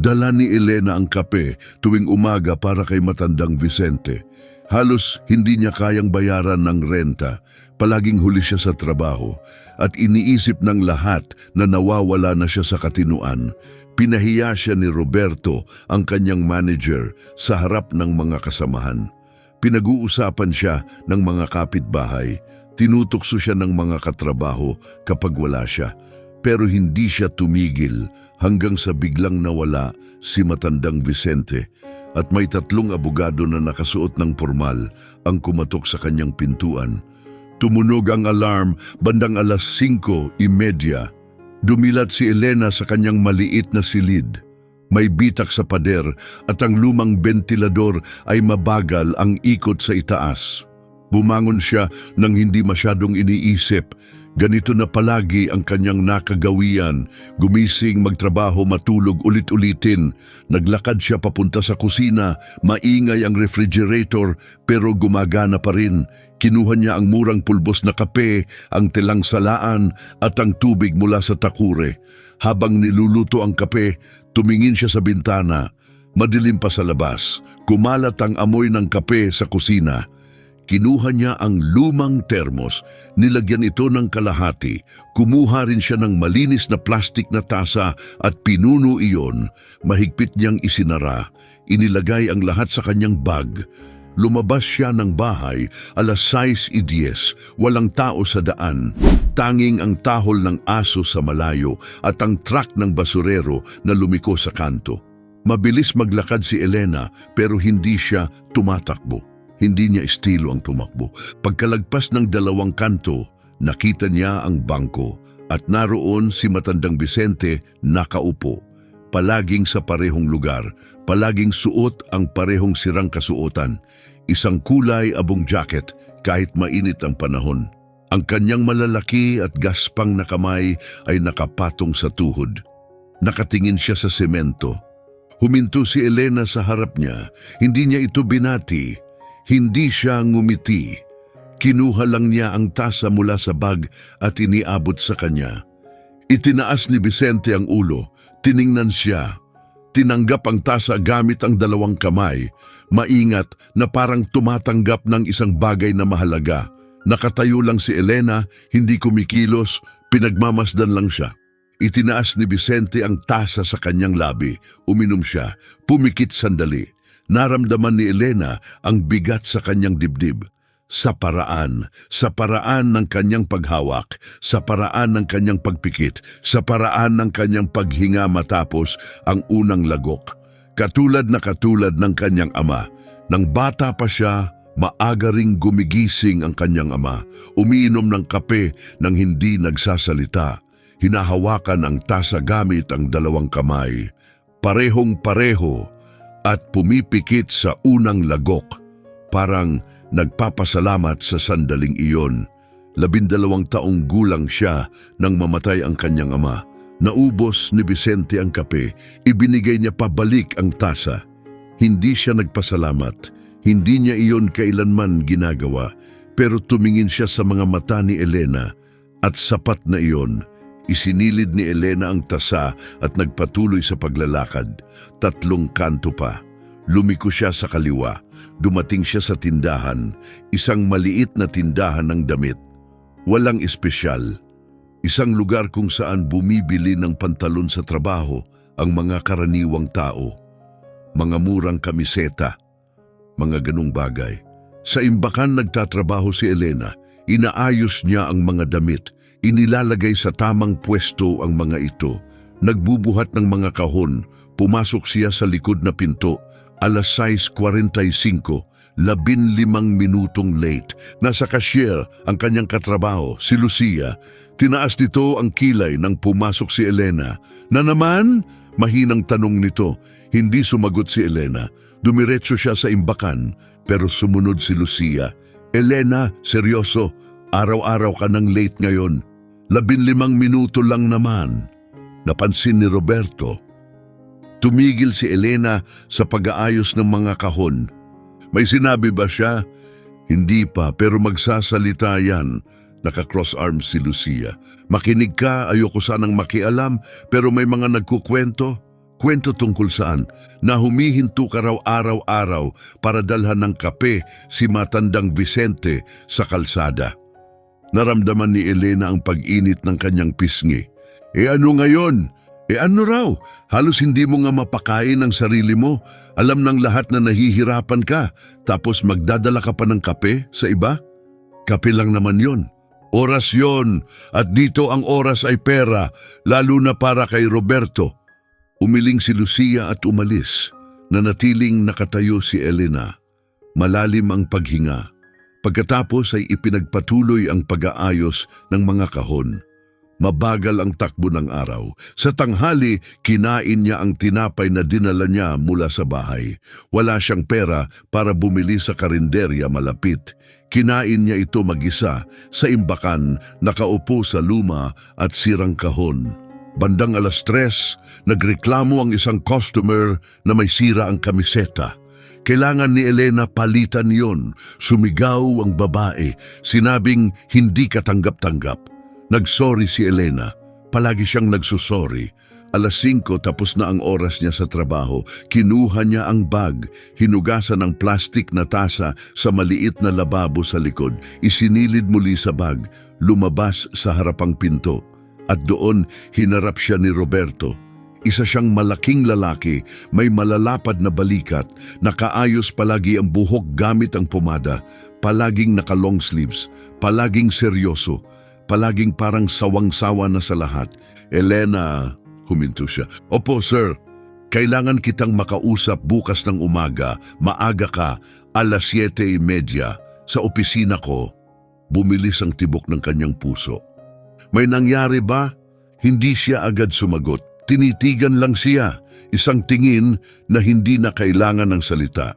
Dala ni Elena ang kape tuwing umaga para kay matandang Vicente. Halos hindi niya kayang bayaran ng renta. Palaging huli siya sa trabaho at iniisip ng lahat na nawawala na siya sa katinuan. Pinahiya siya ni Roberto, ang kanyang manager, sa harap ng mga kasamahan. Pinag-uusapan siya ng mga kapitbahay. Tinutukso siya ng mga katrabaho kapag wala siya. Pero hindi siya tumigil hanggang sa biglang nawala si matandang Vicente at may 3 abogado na nakasuot ng formal ang kumatok sa kanyang pintuan. Tumunog ang alarm bandang 5:30. Dumilat si Elena sa kanyang maliit na silid. May bitak sa pader at ang lumang bentilador ay mabagal ang ikot sa itaas. Bumangon siya nang hindi masyadong iniisip. Ganito na palagi ang kanyang nakagawian. Gumising, magtrabaho, matulog, ulit-ulitin. Naglakad siya papunta sa kusina. Maingay ang refrigerator pero gumagana pa rin. Kinuha niya ang murang pulbos na kape, ang telang salaan at ang tubig mula sa takure. Habang niluluto ang kape, tumingin siya sa bintana. Madilim pa sa labas. Kumalat ang amoy ng kape sa kusina. Kinuha niya ang lumang termos, nilagyan ito ng kalahati, kumuha rin siya ng malinis na plastik na tasa at pinuno iyon. Mahigpit niyang isinara, inilagay ang lahat sa kanyang bag. Lumabas siya ng bahay 6:10, walang tao sa daan. Tanging ang tahol ng aso sa malayo at ang truck ng basurero na lumiko sa kanto. Mabilis maglakad si Elena pero hindi siya tumatakbo. Hindi niya estilo ang tumakbo. Pagkalagpas ng 2 kanto, nakita niya ang bangko at naroon si matandang Vicente nakaupo. Palaging sa parehong lugar, palaging suot ang parehong sirang kasuotan. Isang kulay abong jacket kahit mainit ang panahon. Ang kanyang malalaki at gaspang na kamay ay nakapatong sa tuhod. Nakatingin siya sa semento. Huminto si Elena sa harap niya. Hindi niya ito binati. Hindi siya ngumiti. Kinuha lang niya ang tasa mula sa bag at iniabot sa kanya. Itinaas ni Vicente ang ulo. Tiningnan siya. Tinanggap ang tasa gamit ang 2 kamay. Maingat na parang tumatanggap ng isang bagay na mahalaga. Nakatayo lang si Elena, hindi kumikilos, pinagmamasdan lang siya. Itinaas ni Vicente ang tasa sa kanyang labi. Uminom siya, pumikit sandali. Naramdaman ni Elena ang bigat sa kanyang dibdib. Sa paraan ng kanyang paghawak, sa paraan ng kanyang pagpikit, sa paraan ng kanyang paghinga matapos ang unang lagok. Katulad ng kanyang ama. Nang bata pa siya, maaga ring gumigising ang kanyang ama. Umiinom ng kape nang hindi nagsasalita. Hinahawakan ang tasa gamit ang 2 kamay. Parehong-pareho at pumipikit sa unang lagok. Parang nagpapasalamat sa sandaling iyon. 12 taong gulang siya nang mamatay ang kanyang ama. Naubos ni Vicente ang kape, ibinigay niya pabalik ang tasa. Hindi siya nagpasalamat, hindi niya iyon kailanman ginagawa, pero tumingin siya sa mga mata ni Elena at sapat na iyon. Isinilid ni Elena ang tasa at nagpatuloy sa paglalakad. 3 kanto pa. Lumiko siya sa kaliwa. Dumating siya sa tindahan, isang maliit na tindahan ng damit. Walang espesyal. Isang lugar kung saan bumibili ng pantalon sa trabaho ang mga karaniwang tao. Mga murang kamiseta, mga ganung bagay. Sa imbakan nagtatrabaho si Elena. Inaayos niya ang mga damit. Inilalagay sa tamang pwesto ang mga ito. Nagbubuhat ng mga kahon. Pumasok siya sa likod na pinto. 6:45, 15 minutong late. Nasa cashier ang kanyang katrabaho, si Lucia. Tinaas nito ang kilay nang pumasok si Elena. Na naman? Mahinang tanong nito. Hindi sumagot si Elena. Dumiretso siya sa imbakan, pero sumunod si Lucia. Elena, seryoso, araw-araw ka nang late ngayon. 15 minuto lang naman. Napansin ni Roberto. Tumigil si Elena sa pag-aayos ng mga kahon. May sinabi ba siya? Hindi pa, pero magsasalita yan. Naka-cross arms si Lucia. Makinig ka, ayoko sanang makialam, pero may mga nagkukwento. kwento tungkol saan na humihinto ka raw araw-araw para dalhan ng kape si matandang Vicente sa kalsada. Naramdaman ni Elena ang pag-init ng kanyang pisngi. Ano ngayon? Ano raw? Halos hindi mo nga mapakain ang sarili mo. Alam ng lahat na nahihirapan ka, tapos magdadala ka pa ng kape sa iba? Kape lang naman yon. Oras yon, at dito ang oras ay pera, lalo na para kay Roberto. Umiling si Lucia at umalis. Nanatiling nakatayo si Elena. Malalim ang paghinga. Pagkatapos ay ipinagpatuloy ang pag-aayos ng mga kahon. Mabagal ang takbo ng araw. Sa tanghali, kinain niya ang tinapay na dinala niya mula sa bahay. Wala siyang pera para bumili sa karinderya malapit. Kinain niya ito mag-isa sa imbakan, nakaupo sa luma at sirang kahon. Bandang 3:00, nagreklamo ang isang customer na may sira ang kamiseta. Kailangan ni Elena palitan yon. Sumigaw ang babae, sinabing hindi katanggap-tanggap. Nagsorry si Elena. Palagi siyang nagsusorry. 5:00 tapos na ang oras niya sa trabaho. Kinuha niya ang bag, hinugasan ng plastik na tasa sa maliit na lababo sa likod. Isinilid muli sa bag, lumabas sa harapang pinto. At doon, hinarap siya ni Roberto. Isa siyang malaking lalaki, may malalapad na balikat, nakaayos palagi ang buhok gamit ang pomada, palaging naka-long sleeves, palaging seryoso. Palaging parang sawang-sawa na sa lahat. Elena, huminto siya. Opo, sir. Kailangan kitang makausap bukas ng umaga. Maaga ka, 7:30 sa opisina ko. Bumilis ang tibok ng kanyang puso. May nangyari ba? Hindi siya agad sumagot. Tinitigan lang siya. Isang tingin na hindi na kailangan ng salita.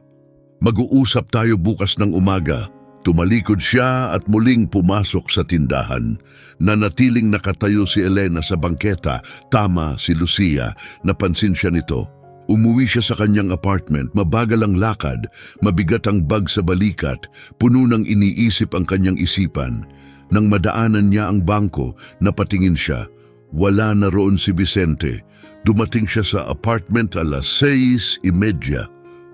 Mag-uusap tayo bukas ng umaga. Tumalikod siya at muling pumasok sa tindahan. Nanatiling nakatayo si Elena sa bangketa. Tama si Lucia, napansin siya nito. Umuwi siya sa kanyang apartment, mabagal ang lakad, mabigat ang bag sa balikat, puno ng iniisip ang kanyang isipan. Nang madaanan niya ang bangko, napatingin siya. Wala na roon si Vicente. Dumating siya sa apartment 6:30.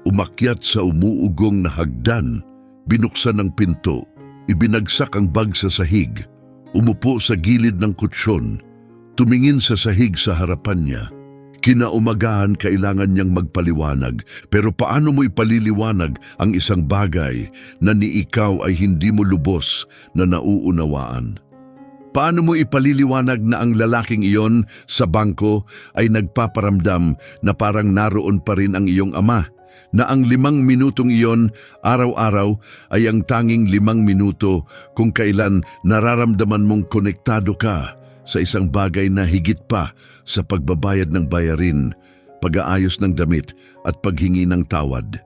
Umakyat sa umuugong na hagdan. Binuksan ang pinto, ibinagsak ang bag sa sahig, umupo sa gilid ng kutsyon, tumingin sa sahig sa harapan niya. Kinaumagahan kailangan niyang magpaliwanag, pero paano mo ipaliliwanag ang isang bagay na ni ikaw ay hindi mo lubos na nauunawaan? Paano mo ipaliliwanag na ang lalaking iyon sa bangko ay nagpaparamdam na parang naroon pa rin ang iyong ama? Na ang 5 minutong iyon araw-araw ay ang tanging 5 minuto kung kailan nararamdaman mong konektado ka sa isang bagay na higit pa sa pagbabayad ng bayarin, pag-aayos ng damit at paghingi ng tawad.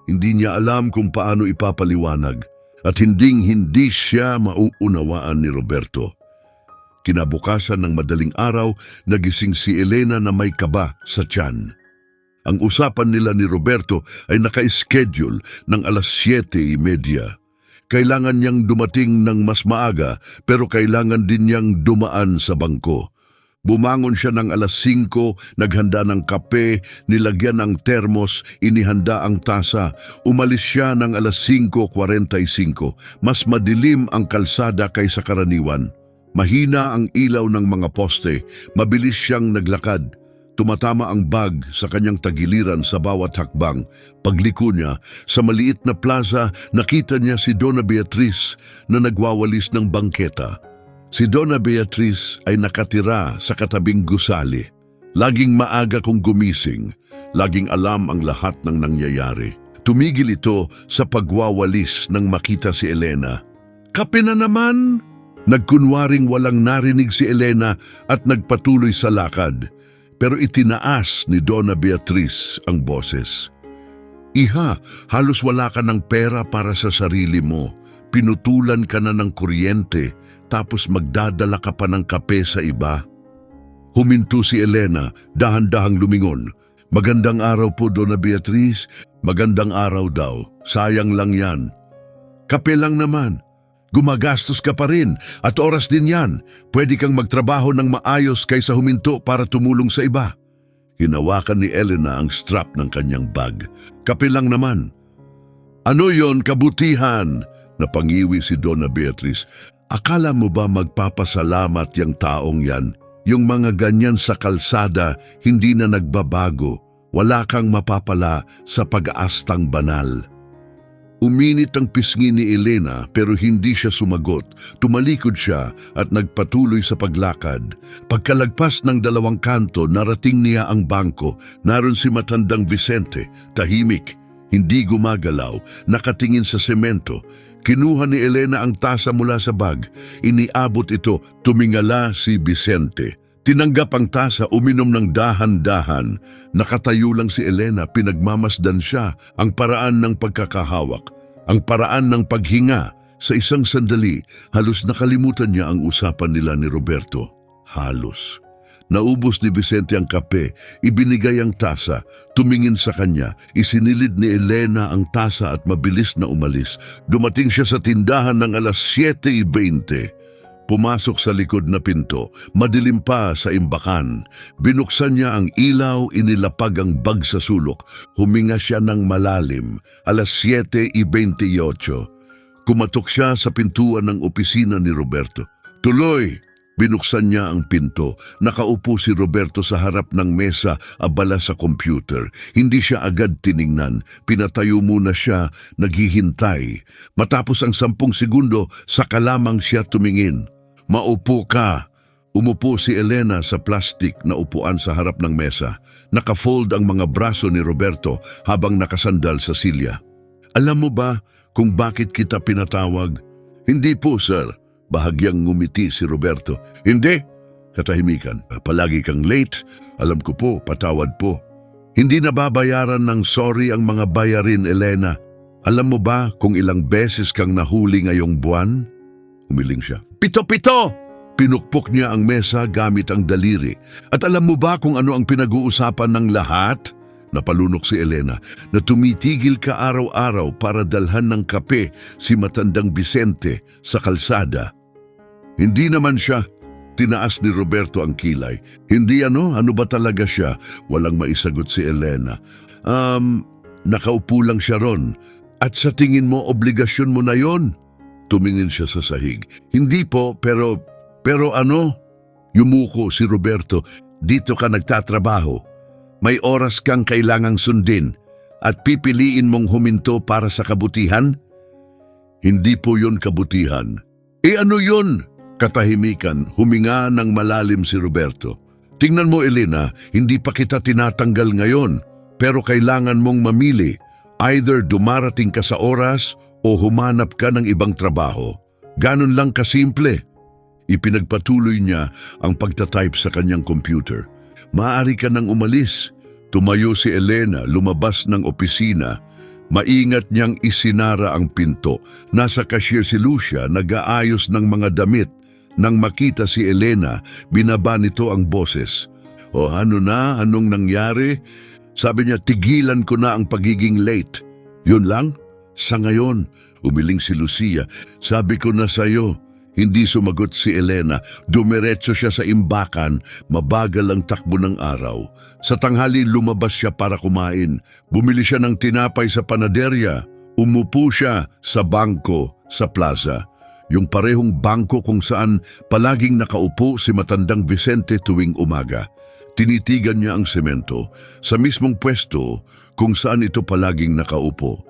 Hindi niya alam kung paano ipapaliwanag at hindi siya mauunawaan ni Roberto. Kinabukasan ng madaling araw, nagising si Elena na may kaba sa tiyan. Ang usapan nila ni Roberto ay naka-schedule ng 7:30. Kailangan niyang dumating ng mas maaga pero kailangan din niyang dumaan sa bangko. Bumangon siya ng 5:00, naghanda ng kape, nilagyan ng termos, inihanda ang tasa. Umalis siya ng 5:45. Mas madilim ang kalsada kaysa karaniwan. Mahina ang ilaw ng mga poste, mabilis siyang naglakad. Tumatama ang bag sa kanyang tagiliran sa bawat hakbang. Pagliko niya, sa maliit na plaza, nakita niya si Donna Beatriz na nagwawalis ng bangketa. Si Donna Beatriz ay nakatira sa katabing gusali. Laging maaga kung gumising, laging alam ang lahat ng nangyayari. Tumigil ito sa pagwawalis nang makita si Elena. "Kape na naman!" Nagkunwaring walang narinig si Elena at nagpatuloy sa lakad. Pero itinaas ni Donna Beatriz ang boses. "Iha, halos wala ka ng pera para sa sarili mo. Pinutulan ka na ng kuryente, tapos magdadala ka pa ng kape sa iba." Huminto si Elena, dahan-dahang lumingon. "Magandang araw po, Donna Beatriz." "Magandang araw daw. Sayang lang yan." "Kape lang naman." Gumagastos ka pa rin at oras din yan. Pwede kang magtrabaho ng maayos kaysa huminto para tumulong sa iba. Hinawakan ni Elena ang strap ng kanyang bag. Kape lang naman. Ano yon, kabutihan? Napangiwi si Donna Beatriz. Akala mo ba magpapasalamat yung taong yan? Yung mga ganyan sa kalsada, hindi na nagbabago. Wala kang mapapala sa pag-aastang banal. Uminit ang pisngi ni Elena pero hindi siya sumagot. Tumalikod siya at nagpatuloy sa paglakad. Pagkalagpas ng 2 kanto, narating niya ang bangko. Naroon si matandang Vicente, tahimik, hindi gumagalaw, nakatingin sa semento. Kinuha ni Elena ang tasa mula sa bag. Iniabot ito, tumingala si Vicente. Tinanggap ang tasa, uminom ng dahan-dahan. Nakatayo lang si Elena, pinagmamasdan siya ang paraan ng pagkakahawak, ang paraan ng paghinga. Sa isang sandali, halos nakalimutan niya ang usapan nila ni Roberto. Halos. Naubos ni Vicente ang kape, ibinigay ang tasa, tumingin sa kanya, isinilid ni Elena ang tasa at mabilis na umalis. Dumating siya sa tindahan ng alas 7:20. Pumasok sa likod na pinto, madilim pa sa imbakan. Binuksan niya ang ilaw, inilapag ang bag sa sulok. Huminga siya ng malalim. Alas 7:28. Kumatok siya sa pintuan ng opisina ni Roberto. Tuloy! Binuksan niya ang pinto. Nakaupo si Roberto sa harap ng mesa, abala sa computer. Hindi siya agad tiningnan. Pinatayo muna siya, naghihintay. Matapos ang 10 segundo, saka lamang siya tumingin. Maupo ka. Umupo si Elena sa plastik na upuan sa harap ng mesa. Nakafold ang mga braso ni Roberto habang nakasandal sa silya. Alam mo ba kung bakit kita pinatawag? Hindi po, sir. Bahagyang ngumiti si Roberto. Hindi? Katahimikan. Palagi kang late. Alam ko po, patawad po. Hindi nababayaran ng sorry ang mga bayarin, Elena. Alam mo ba kung ilang beses kang nahuli ngayong buwan? Umiling siya. 7! Pinukpok niya ang mesa gamit ang daliri. At alam mo ba kung ano ang pinag-uusapan ng lahat? Napalunok si Elena na tumitigil ka araw-araw para dalhan ng kape si matandang Vicente sa kalsada. Hindi naman siya. Tinaas ni Roberto ang kilay. Hindi ano ba talaga siya? Walang maisagot si Elena. Nakaupo lang siya ron. At sa tingin mo, obligasyon mo na yon? Tumingin siya sa sahig. Hindi po, pero ano? Yumuko si Roberto. Dito ka nagtatrabaho. May oras kang kailangang sundin at pipiliin mong huminto para sa kabutihan? Hindi po yon kabutihan. Ano yon? Katahimikan, huminga ng malalim si Roberto. Tingnan mo, Elena, hindi pa kita tinatanggal ngayon, pero kailangan mong mamili. Either dumarating ka sa oras o humanap ka ng ibang trabaho. Ganon lang kasimple. Ipinagpatuloy niya ang pagtatype sa kanyang computer. Maaari ka nang umalis. Tumayo si Elena, lumabas ng opisina. Maingat niyang isinara ang pinto. Nasa cashier si Lucia, nag-aayos ng mga damit. Nang makita si Elena, binaba nito ang boses. O ano na? Anong nangyari? Sabi niya, tigilan ko na ang pagiging late. Yun lang? Sa ngayon, umiling si Lucia. Sabi ko na sa'yo. Hindi sumagot si Elena. Dumiretso siya sa imbakan. Mabagal ang takbo ng araw. Sa tanghali lumabas siya para kumain. Bumili siya ng tinapay sa panaderya. Umupo siya sa bangko sa plaza. Yung parehong bangko kung saan palaging nakaupo si matandang Vicente tuwing umaga. Tinitigan niya ang semento sa mismong pwesto kung saan ito palaging nakaupo.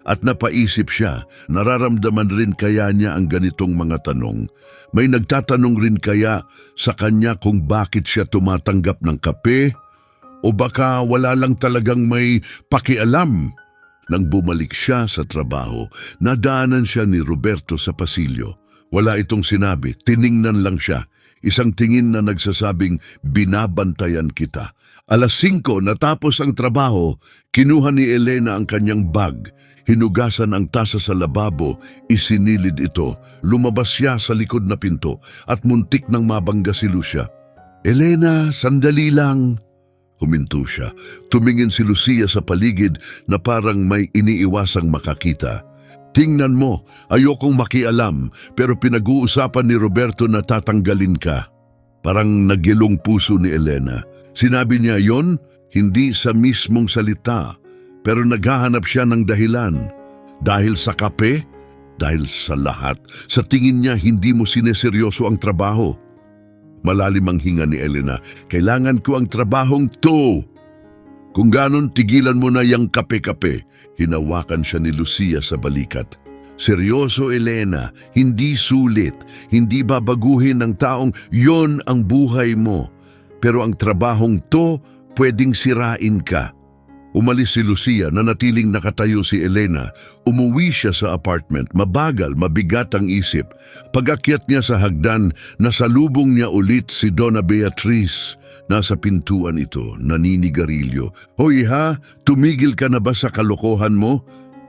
At napaisip siya, nararamdaman rin kaya niya ang ganitong mga tanong. May nagtatanong rin kaya sa kanya kung bakit siya tumatanggap ng kape? O baka wala lang talagang may pakialam? Nang bumalik siya sa trabaho, nadaanan siya ni Roberto sa pasilyo. Wala itong sinabi, tiningnan lang siya. Isang tingin na nagsasabing, binabantayan kita. Alas 5 natapos ang trabaho, kinuha ni Elena ang kanyang bag. Hinugasan ang tasa sa lababo, isinilid ito. Lumabas siya sa likod na pinto at muntik nang mabangga si Lucia. Elena, sandali lang. Huminto siya. Tumingin si Lucia sa paligid na parang may iniiwasang makakita. Tingnan mo, ayokong makialam pero pinag-uusapan ni Roberto na tatanggalin ka. Parang nagyelong puso ni Elena. Sinabi niya yon? Hindi sa mismong salita, pero naghahanap siya ng dahilan. Dahil sa kape? Dahil sa lahat. Sa tingin niya, hindi mo sineseryoso ang trabaho. Malalim ang hinga ni Elena. Kailangan ko ang trabahong to. Kung ganon, tigilan mo na yung kape-kape. Hinawakan siya ni Lucia sa balikat. Seryoso, Elena, hindi sulit. Hindi babaguhin ng taong yon ang buhay mo. Pero ang trabahong to, pwedeng sirain ka. Umalis si Lucia, nanatiling nakatayo si Elena. Umuwi siya sa apartment, mabagal, mabigat ang isip. Pag-akyat niya sa hagdan, nasalubong niya ulit si Donna Beatriz. Nasa pintuan ito, naninigarilyo. Hoy ha, tumigil ka na ba sa kalokohan mo?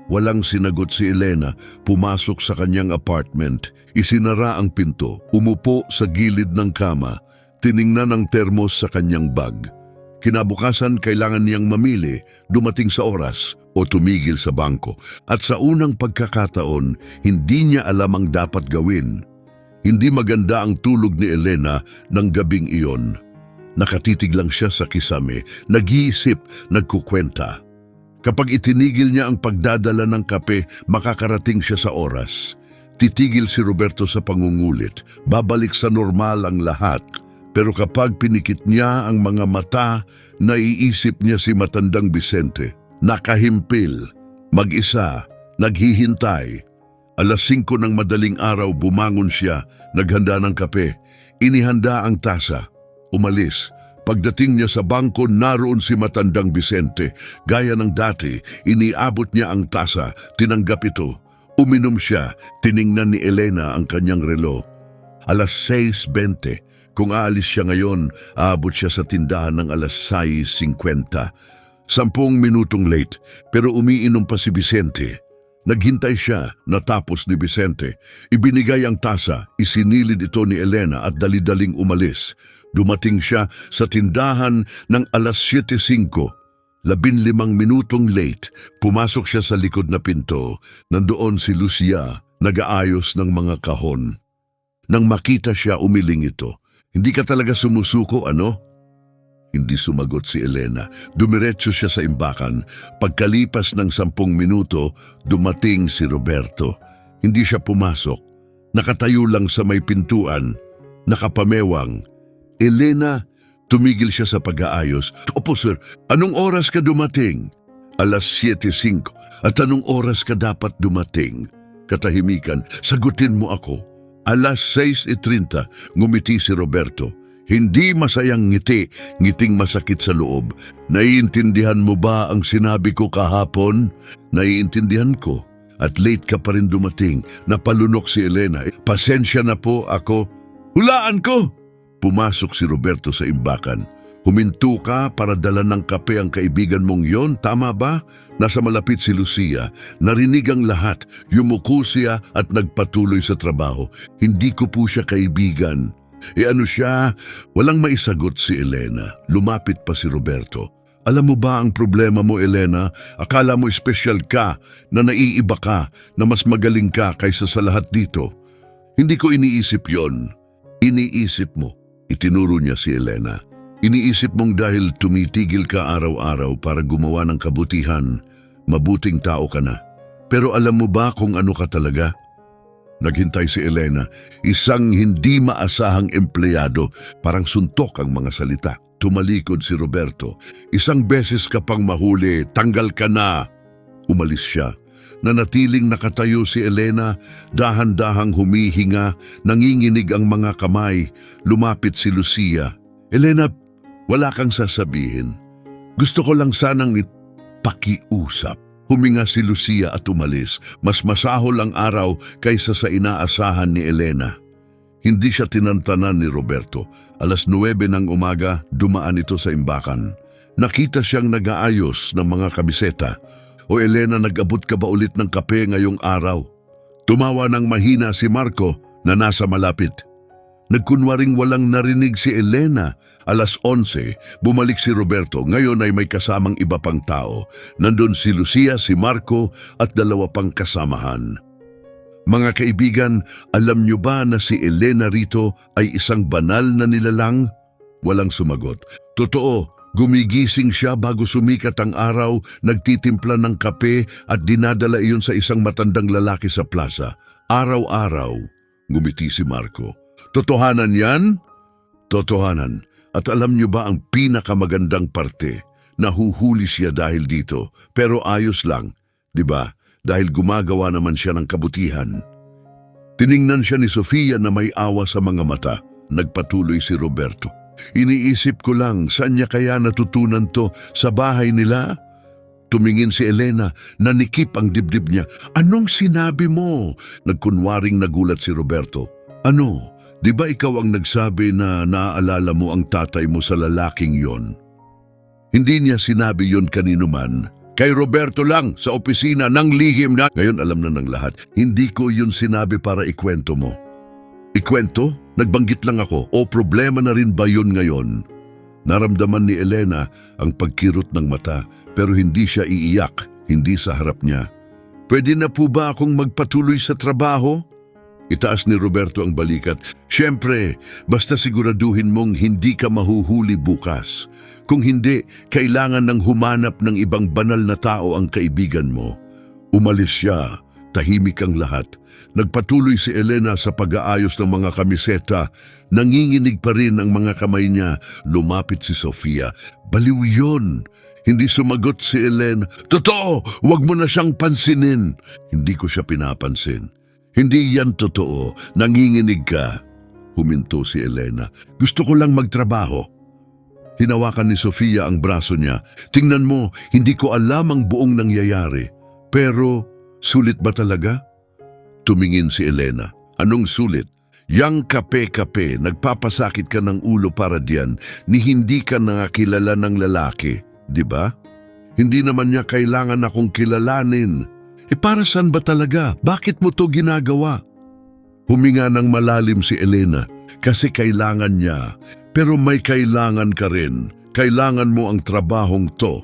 Walang sinagot si Elena, pumasok sa kanyang apartment. Isinara ang pinto, umupo sa gilid ng kama, tiningnan ang termos sa kanyang bag. Kinabukasan, kailangan niyang mamili, dumating sa oras o tumigil sa bangko. At sa unang pagkakataon, hindi niya alam ang dapat gawin. Hindi maganda ang tulog ni Elena ng gabing iyon. Nakatitig lang siya sa kisame, nag-iisip, nagkukwenta. Kapag itinigil niya ang pagdadala ng kape, makakarating siya sa oras. Titigil si Roberto sa pangungulit, babalik sa normal ang lahat. Pero kapag pinikit niya ang mga mata, naiisip niya si matandang Vicente. Nakahimpil, mag-isa, naghihintay. 5:00 ng madaling araw bumangon siya, naghanda ng kape. Inihanda ang tasa. Umalis. Pagdating niya sa bangko, naroon si matandang Vicente. Gaya ng dati, iniabot niya ang tasa, tinanggap ito. Uminom siya, tiningnan ni Elena ang kanyang relo. 6:20. Kung aalis siya ngayon, aabot siya sa tindahan ng 6:50. 10 minutong late, pero umiinom pa si Vicente. Naghintay siya, natapos ni Vicente. Ibinigay ang tasa, isinilid ito ni Elena at dali-daling umalis. Dumating siya sa tindahan ng 7:05. 15 minutong late, pumasok siya sa likod na pinto. Nandoon si Lucia, nag-aayos ng mga kahon. Nang makita siya, umiling ito. Hindi ka talaga sumusuko, ano? Hindi sumagot si Elena. Dumiretso siya sa imbakan. Pagkalipas ng 10 minuto, dumating si Roberto. Hindi siya pumasok. Nakatayo lang sa may pintuan. Nakapamewang. Elena, tumigil siya sa pag-aayos. Opo sir, anong oras ka dumating? 7:05. At anong oras ka dapat dumating? Katahimikan, sagutin mo ako. 6:30, ngumiti si Roberto. Hindi masayang ngiti, ngiting masakit sa loob. Naiintindihan mo ba ang sinabi ko kahapon? Naiintindihan ko. At late ka pa rin dumating. Napalunok si Elena. Pasensya na po ako. Hulaan ko! Pumasok si Roberto sa imbakan. Huminto ka para dala ng kape ang kaibigan mong yon, tama ba? Nasa malapit si Lucia. Narinig ang lahat. Yumuko siya at nagpatuloy sa trabaho. Hindi ko po siya kaibigan. Ano siya? Walang maisagot si Elena. Lumapit pa si Roberto. Alam mo ba ang problema mo, Elena? Akala mo espesyal ka, na naiiba ka, na mas magaling ka kaysa sa lahat dito. Hindi ko iniisip yon. Iniisip mo. Itinuro niya si Elena. Iniisip mong dahil tumitigil ka araw-araw para gumawa ng kabutihan, mabuting tao ka na. Pero alam mo ba kung ano ka talaga? Naghintay si Elena, isang hindi maasahang empleyado, parang suntok ang mga salita. Tumalikod si Roberto. Isang beses ka pang mahuli, tanggal ka na. Umalis siya. Nanatiling nakatayo si Elena, dahan-dahang humihinga, nanginginig ang mga kamay. Lumapit si Lucia. Elena, wala kang sasabihin. Gusto ko lang sanang pakiusap. Huminga si Lucia at umalis. Mas masahol ang araw kaysa sa inaasahan ni Elena. Hindi siya tinantanan ni Roberto. 9:00 ng umaga, dumaan ito sa imbakan. Nakita siyang nag-aayos ng mga kamiseta. O Elena, nag-abot ka ba ulit ng kape ngayong araw? Tumawa ng mahina si Marco na nasa malapit. Nagkunwaring walang narinig si Elena. 11:00, bumalik si Roberto. Ngayon ay may kasamang iba pang tao. Nandun si Lucia, si Marco at 2 pang kasamahan. Mga kaibigan, alam niyo ba na si Elena rito ay isang banal na nilalang? Walang sumagot. Totoo, Gumigising siya bago sumikat ang araw, nagtitimpla ng kape at dinadala iyon sa isang matandang lalaki sa plaza. Araw-araw, ngumiti si Marco. Totohanan yan? Totohanan. At alam niyo ba ang pinakamagandang parte? Nahuhuli siya dahil dito, pero ayos lang, di ba? Dahil gumagawa naman siya ng kabutihan. Tiningnan siya ni Sofia na may awa sa mga mata. Nagpatuloy si Roberto. Iniisip ko lang, saan niya kaya natutunan to? Sa bahay nila? Tumingin si Elena, nanikip ang dibdib niya. Anong sinabi mo? Nagkunwaring nagulat si Roberto. Ano? Di ba ikaw ang nagsabi na naaalala mo ang tatay mo sa lalaking yon? Hindi niya sinabi yon kanino man. Kay Roberto lang, sa opisina, ng lihim na. Ngayon alam na ng lahat, hindi ko yun sinabi para ikwento mo. Ikwento? Nagbanggit lang ako. O problema na rin ba yun ngayon? Naramdaman ni Elena ang pagkirot ng mata, pero hindi siya iiyak, hindi sa harap niya. Pwede na po ba akong magpatuloy sa trabaho? Itaas ni Roberto ang balikat. Siyempre, basta siguraduhin mong hindi ka mahuhuli bukas. Kung hindi, kailangan nang humanap ng ibang banal na tao ang kaibigan mo. Umalis siya. Tahimik ang lahat. Nagpatuloy si Elena sa pag-aayos ng mga kamiseta. Nanginginig pa rin ang mga kamay niya. Lumapit si Sofia. Baliw yun. Hindi sumagot si Elena. Totoo! Huwag mo na siyang pansinin. Hindi ko siya pinapansin. Hindi yan totoo. Nanginginig ka. Huminto si Elena. Gusto ko lang magtrabaho. Hinawakan ni Sofia ang braso niya. Tingnan mo, hindi ko alam ang buong nangyayari. Pero, sulit ba talaga? Tumingin si Elena. Anong sulit? Yang kape-kape, nagpapasakit ka ng ulo para diyan, ni hindi ka nakakilala ng lalaki, di ba? Hindi naman niya kailangan akong kilalanin. Para saan ba talaga? Bakit mo to ginagawa? Huminga ng malalim si Elena kasi kailangan niya. Pero may kailangan ka rin. Kailangan mo ang trabahong to.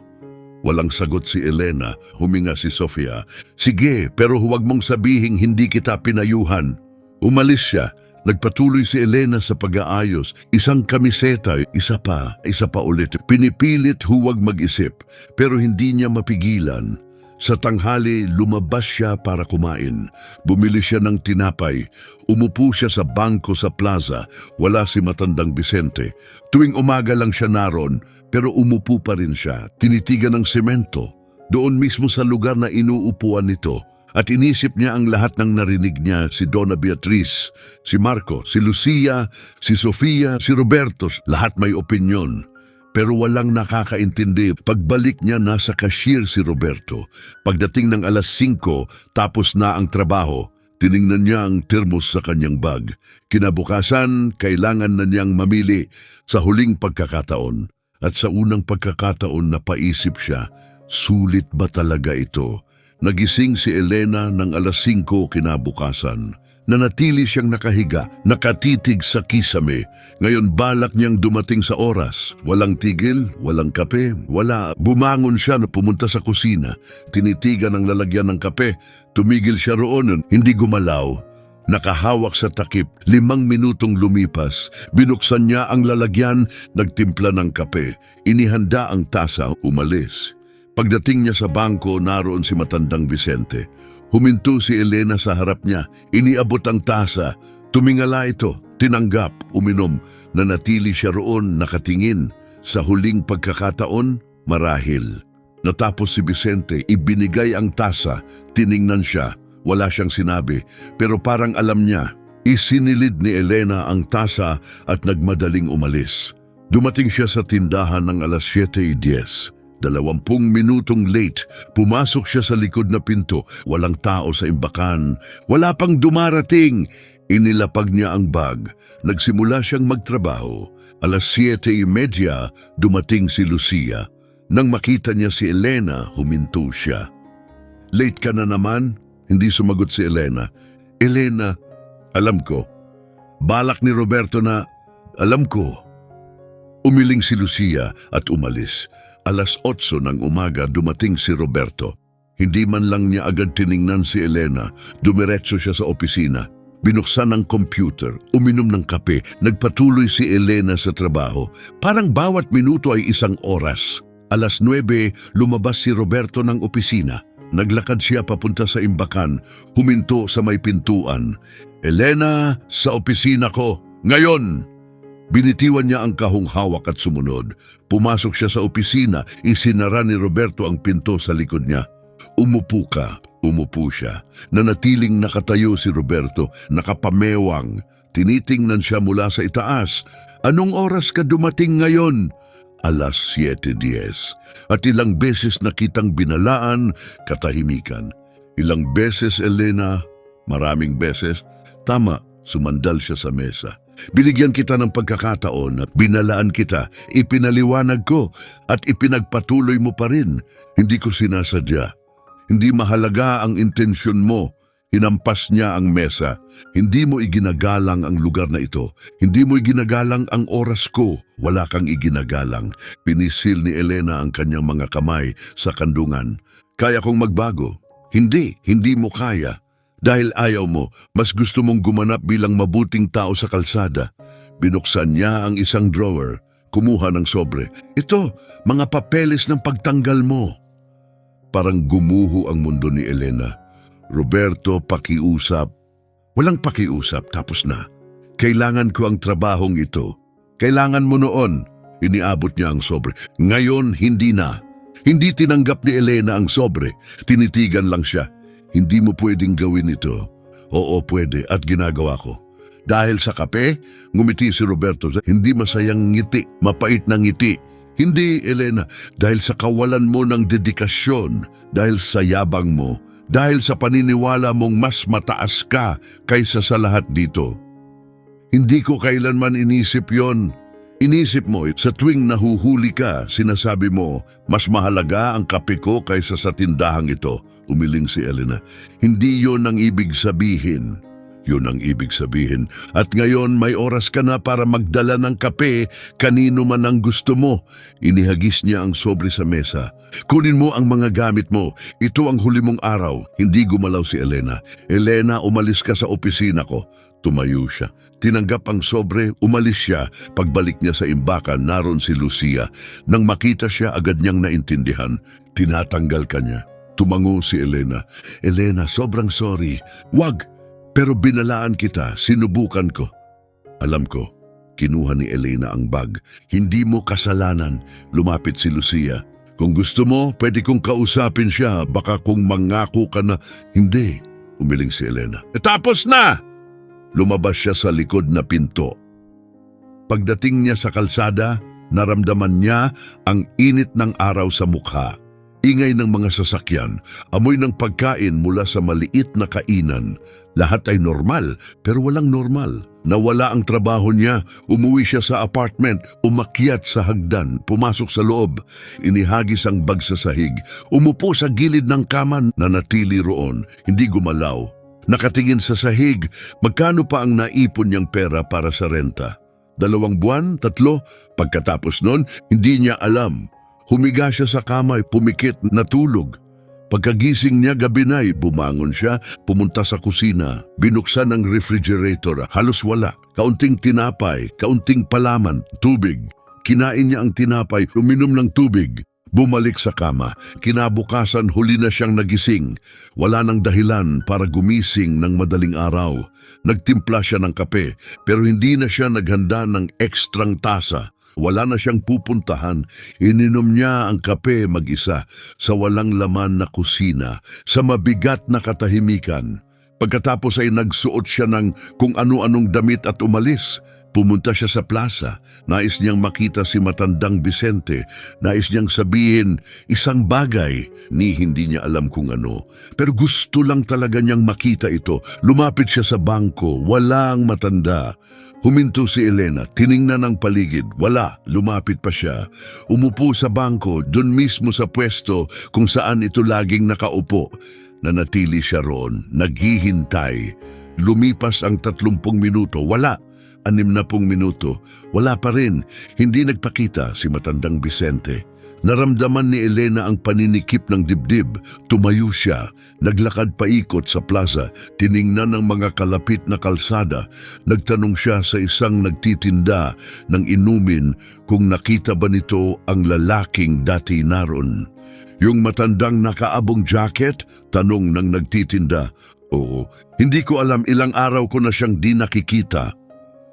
Walang sagot si Elena. Huminga si Sofia. Sige, pero huwag mong sabihing hindi kita pinayuhan. Umalis siya. Nagpatuloy si Elena sa pag-aayos. Isang kamiseta, isa pa ulit. Pinipilit huwag mag-isip, pero hindi niya mapigilan. Sa tanghali, lumabas siya para kumain. Bumili siya ng tinapay. Umupo siya sa bangko sa plaza. Wala si matandang Vicente. Tuwing umaga lang siya naroon, pero umupo pa rin siya. Tinitigan ng semento. Doon mismo sa lugar na inuupuan nito. At inisip niya ang lahat ng narinig niya, si Donna Beatriz, si Marco, si Lucia, si Sofia, si Roberto. Lahat may opinyon. Pero walang nakakaintindi. Pagbalik niya, nasa cashier si Roberto. Pagdating ng alas 5, tapos na ang trabaho, tiningnan niya ang termos sa kanyang bag. Kinabukasan, kailangan na niyang mamili sa huling pagkakataon. At sa unang pagkakataon napaisip siya, sulit ba talaga ito? Nagising si Elena ng alas 5 kinabukasan. Nanatili siyang nakahiga, nakatitig sa kisame. Ngayon balak niyang dumating sa oras. Walang tigil, walang kape, wala. Bumangon siya na pumunta sa kusina. Tinitigan ang lalagyan ng kape. Tumigil siya roon, hindi gumalaw. Nakahawak sa takip, 5 minutong lumipas. Binuksan niya ang lalagyan, nagtimpla ng kape. Inihanda ang tasa, umalis. Pagdating niya sa bangko, naroon si matandang Vicente. Huminto si Elena sa harap niya, iniabot ang tasa. Tumingala ito, tinanggap, uminom. Nanatili siya roon, nakatingin. Sa huling pagkakataon, marahil. Natapos si Vicente, ibinigay ang tasa, tiningnan siya. Wala siyang sinabi, pero parang alam niya. Isinilid ni Elena ang tasa at nagmadaling umalis. Dumating siya sa tindahan ng alas 7:10. 20 minutong late, pumasok siya sa likod na pinto. Walang tao sa imbakan. Wala pang dumarating. Inilapag niya ang bag. Nagsimula siyang magtrabaho. Alas 7:30, dumating si Lucia. Nang makita niya si Elena, huminto siya. Late ka na naman? Hindi sumagot si Elena. Elena, alam ko. Balak ni Roberto na, alam ko. Umiling si Lucia at umalis. Alas 8 ng umaga dumating si Roberto. Hindi man lang niya agad tiningnan si Elena. Dumiretso siya sa opisina. Binuksan ang computer, uminom ng kape, nagpatuloy si Elena sa trabaho. Parang bawat minuto ay isang oras. 9:00, lumabas si Roberto ng opisina. Naglakad siya papunta sa imbakan, huminto sa may pintuan. Elena, sa opisina ko, ngayon! Binitiwan niya ang kahong hawak at sumunod. Pumasok siya sa opisina, isinara ni Roberto ang pinto sa likod niya. Umupo ka. Umupo siya. Nanatiling nakatayo si Roberto, nakapamewang. Tinitingnan siya mula sa itaas. Anong oras ka dumating ngayon? 7:10. At ilang beses nakitang binalaan, katahimikan. Ilang beses, Elena? Maraming beses? Tama, sumandal siya sa mesa. Binigyan kita ng pagkakataon at binalaan kita, ipinaliwanag ko at ipinagpatuloy mo pa rin. Hindi ko sinasadya. Hindi mahalaga ang intensyon mo. Hinampas niya ang mesa. Hindi mo iginagalang ang lugar na ito. Hindi mo iginagalang ang oras ko. Wala kang iginagalang. Pinisil ni Elena ang kanyang mga kamay sa kandungan. Kaya kong magbago. Hindi mo kaya. Dahil ayaw mo, mas gusto mong gumanap bilang mabuting tao sa kalsada. Binuksan niya ang isang drawer. Kumuha ng sobre. Ito, mga papeles ng pagtanggal mo. Parang gumuho ang mundo ni Elena. Roberto, pakiusap. Walang pakiusap, tapos na. Kailangan ko ang trabahong ito. Kailangan mo noon. Iniabot niya ang sobre. Ngayon, hindi na. Hindi tinanggap ni Elena ang sobre. Tinitigan lang siya. Hindi mo pwedeng gawin ito. Oo, pwede at ginagawa ko. Dahil sa kape, ngumiti si Roberto. Hindi masayang ngiti, mapait na ngiti. Hindi, Elena, dahil sa kawalan mo ng dedikasyon, dahil sa yabang mo, dahil sa paniniwala mong mas mataas ka kaysa sa lahat dito. Hindi ko kailanman inisip yon. Inisip mo, sa tuwing nahuhuli ka, sinasabi mo, mas mahalaga ang kape ko kaysa sa tindahang ito. Umiling si Elena. Hindi yon ang ibig sabihin. Yun ang ibig sabihin. At ngayon may oras ka na para magdala ng kape kanino man ang gusto mo. Inihagis niya ang sobre sa mesa. Kunin mo ang mga gamit mo. Ito ang huli mong araw. Hindi gumalaw si Elena. Elena, umalis ka sa opisina ko. Tumayo siya. Tinanggap ang sobre, umalis siya. Pagbalik niya sa imbakan, naroon si Lucia. Nang makita siya, agad niyang naintindihan. Tinatanggal ka niya. Tumango si Elena. Elena, sobrang sorry. Wag! Pero binalaan kita, sinubukan ko. Alam ko, kinuha ni Elena ang bag. Hindi mo kasalanan, lumapit si Lucia. Kung gusto mo, pwede kong kausapin siya, baka kung mangako ka na. Hindi, umiling si Elena. Tapos na! Lumabas siya sa likod na pinto. Pagdating niya sa kalsada, naramdaman niya ang init ng araw sa mukha. Ingay ng mga sasakyan, amoy ng pagkain mula sa maliit na kainan. Lahat ay normal, pero walang normal. Nawala ang trabaho niya, umuwi siya sa apartment, umakyat sa hagdan, pumasok sa loob. Inihagis ang bag sa sahig, umupo sa gilid ng kama, nanatili roon, hindi gumalaw. Nakatingin sa sahig, magkano pa ang naipon niyang pera para sa renta? 2 buwan, 3, pagkatapos nun, hindi niya alam. Humiga siya sa kamay, pumikit, natulog. Pagkagising niya gabi na'y bumangon siya, pumunta sa kusina, binuksan ang refrigerator, halos wala. Kaunting tinapay, kaunting palaman, tubig. Kinain niya ang tinapay, uminom ng tubig. Bumalik sa kama. Kinabukasan huli na siyang nagising. Wala nang dahilan para gumising ng madaling araw. Nagtimpla siya ng kape, pero hindi na siya naghanda ng ekstrang tasa. Wala na siyang pupuntahan. Ininom niya ang kape mag-isa sa walang laman na kusina, sa mabigat na katahimikan. Pagkatapos ay nagsuot siya ng kung ano-anong damit at umalis. Pumunta siya sa plaza. Nais niyang makita si matandang Vicente. Nais niyang sabihin isang bagay ni hindi niya alam kung ano. Pero gusto lang talaga niyang makita ito. Lumapit siya sa bangko. Walang matanda. Huminto si Elena, tiningnan ang paligid. Wala, lumapit pa siya. Umupo sa bangko, dun mismo sa pwesto kung saan ito laging nakaupo. Nanatili siya roon, naghihintay. Lumipas ang 30 minuto, wala. 60 minuto, wala pa rin. Hindi nagpakita si matandang Vicente. Naramdaman ni Elena ang paninikip ng dibdib. Tumayo siya, naglakad paikot sa plaza, tiningnan ang mga kalapit na kalsada. Nagtanong siya sa isang nagtitinda ng inumin kung nakita ba nito ang lalaking dati naroon. Yung matandang nakaabong jacket? Tanong ng nagtitinda. Oo, hindi ko alam, ilang araw ko na siyang di nakikita.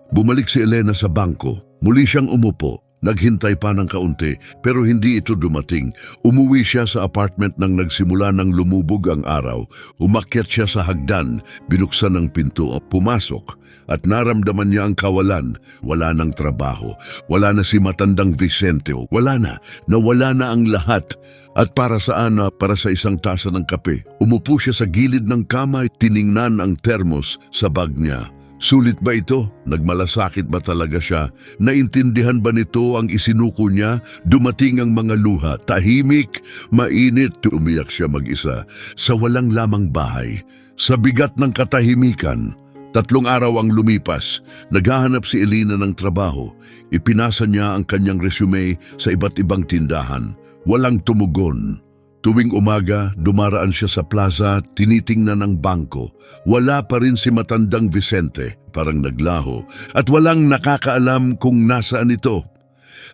Bumalik si Elena sa bangko. Muli siyang umupo. Naghintay pa ng kaunti pero hindi ito dumating. Umuwi siya sa apartment nang nagsimula ng lumubog ang araw. Umakyat siya sa hagdan, binuksan ang pinto, pumasok at naramdaman niya ang kawalan. Wala ng trabaho, wala na si matandang Vicente, wala na, nawala na ang lahat. At para saan? Para sa isang tasa ng kape. Umupo siya sa gilid ng kama, tiningnan ang termos sa bag niya. Sulit ba ito? Nagmalasakit ba talaga siya? Naintindihan ba nito ang isinuko niya? Dumating ang mga luha, tahimik, mainit, umiyak siya mag-isa sa walang lamang bahay. Sa bigat ng katahimikan, 3 araw ang lumipas. Naghahanap si Elena ng trabaho. Ipinasa niya ang kanyang resume sa iba't ibang tindahan. Walang tumugon. Tuwing umaga, dumaraan siya sa plaza, tinitingnan ang bangko. Wala pa rin si matandang Vicente, parang naglaho, at walang nakakaalam kung nasaan ito.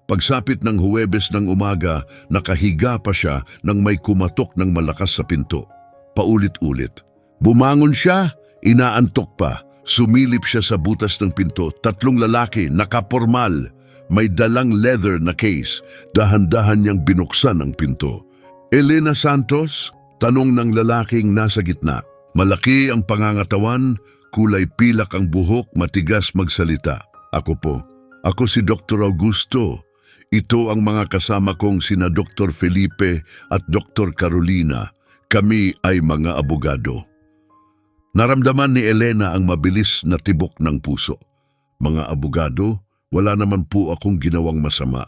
Pagsapit ng Huwebes ng umaga, nakahiga pa siya nang may kumatok ng malakas sa pinto. Paulit-ulit. Bumangon siya, inaantok pa. Sumilip siya sa butas ng pinto. 3 lalaki, nakapormal. May dalang leather na case. Dahan-dahan niyang binuksan ang pinto. Elena Santos? Tanong ng lalaking nasa gitna. Malaki ang pangangatawan, kulay pilak ang buhok, matigas magsalita. Ako po. Ako si Dr. Augusto. Ito ang mga kasama kong sina Dr. Felipe at Dr. Carolina. Kami ay mga abogado. Naramdaman ni Elena ang mabilis na tibok ng puso. Mga abogado? Wala naman po akong ginawang masama.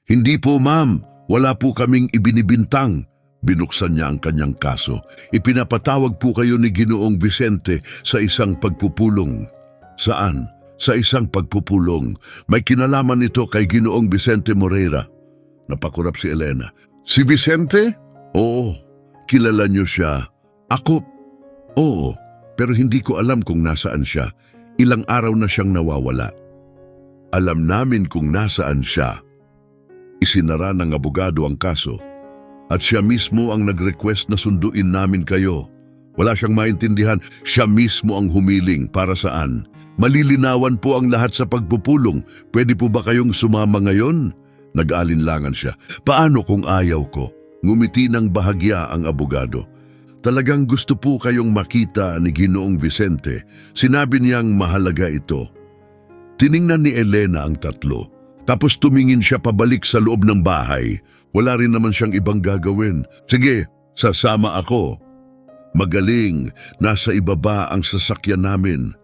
Hindi po, ma'am. Wala po kaming ibinibintang. Binuksan niya ang kanyang kaso. Ipinapatawag po kayo ni Ginoong Vicente sa isang pagpupulong. Saan? Sa isang pagpupulong. May kinalaman ito kay Ginoong Vicente Moreira. Napakurap si Elena. Si Vicente? Oo. Kilala niyo siya. Ako? Oo. Pero hindi ko alam kung nasaan siya. Ilang araw na siyang nawawala. Alam namin kung nasaan siya. Isinara ng abogado ang kaso at siya mismo ang nag-request na sunduin namin kayo. Wala siyang maintindihan, siya mismo ang humiling. Para saan? Malilinawan po ang lahat sa pagpupulong. Pwede po ba kayong sumama ngayon? Nag-alinlangan siya. Paano kung ayaw ko? Ngumiti ng bahagya ang abogado. Talagang gusto po kayong makita ni Ginoong Vicente. Sinabi niyang mahalaga ito. Tiningnan ni Elena ang 3. Tapos tumingin siya pabalik sa loob ng bahay. Wala rin naman siyang ibang gagawin. Sige, sasama ako. Magaling, nasa ibaba ang sasakyan namin.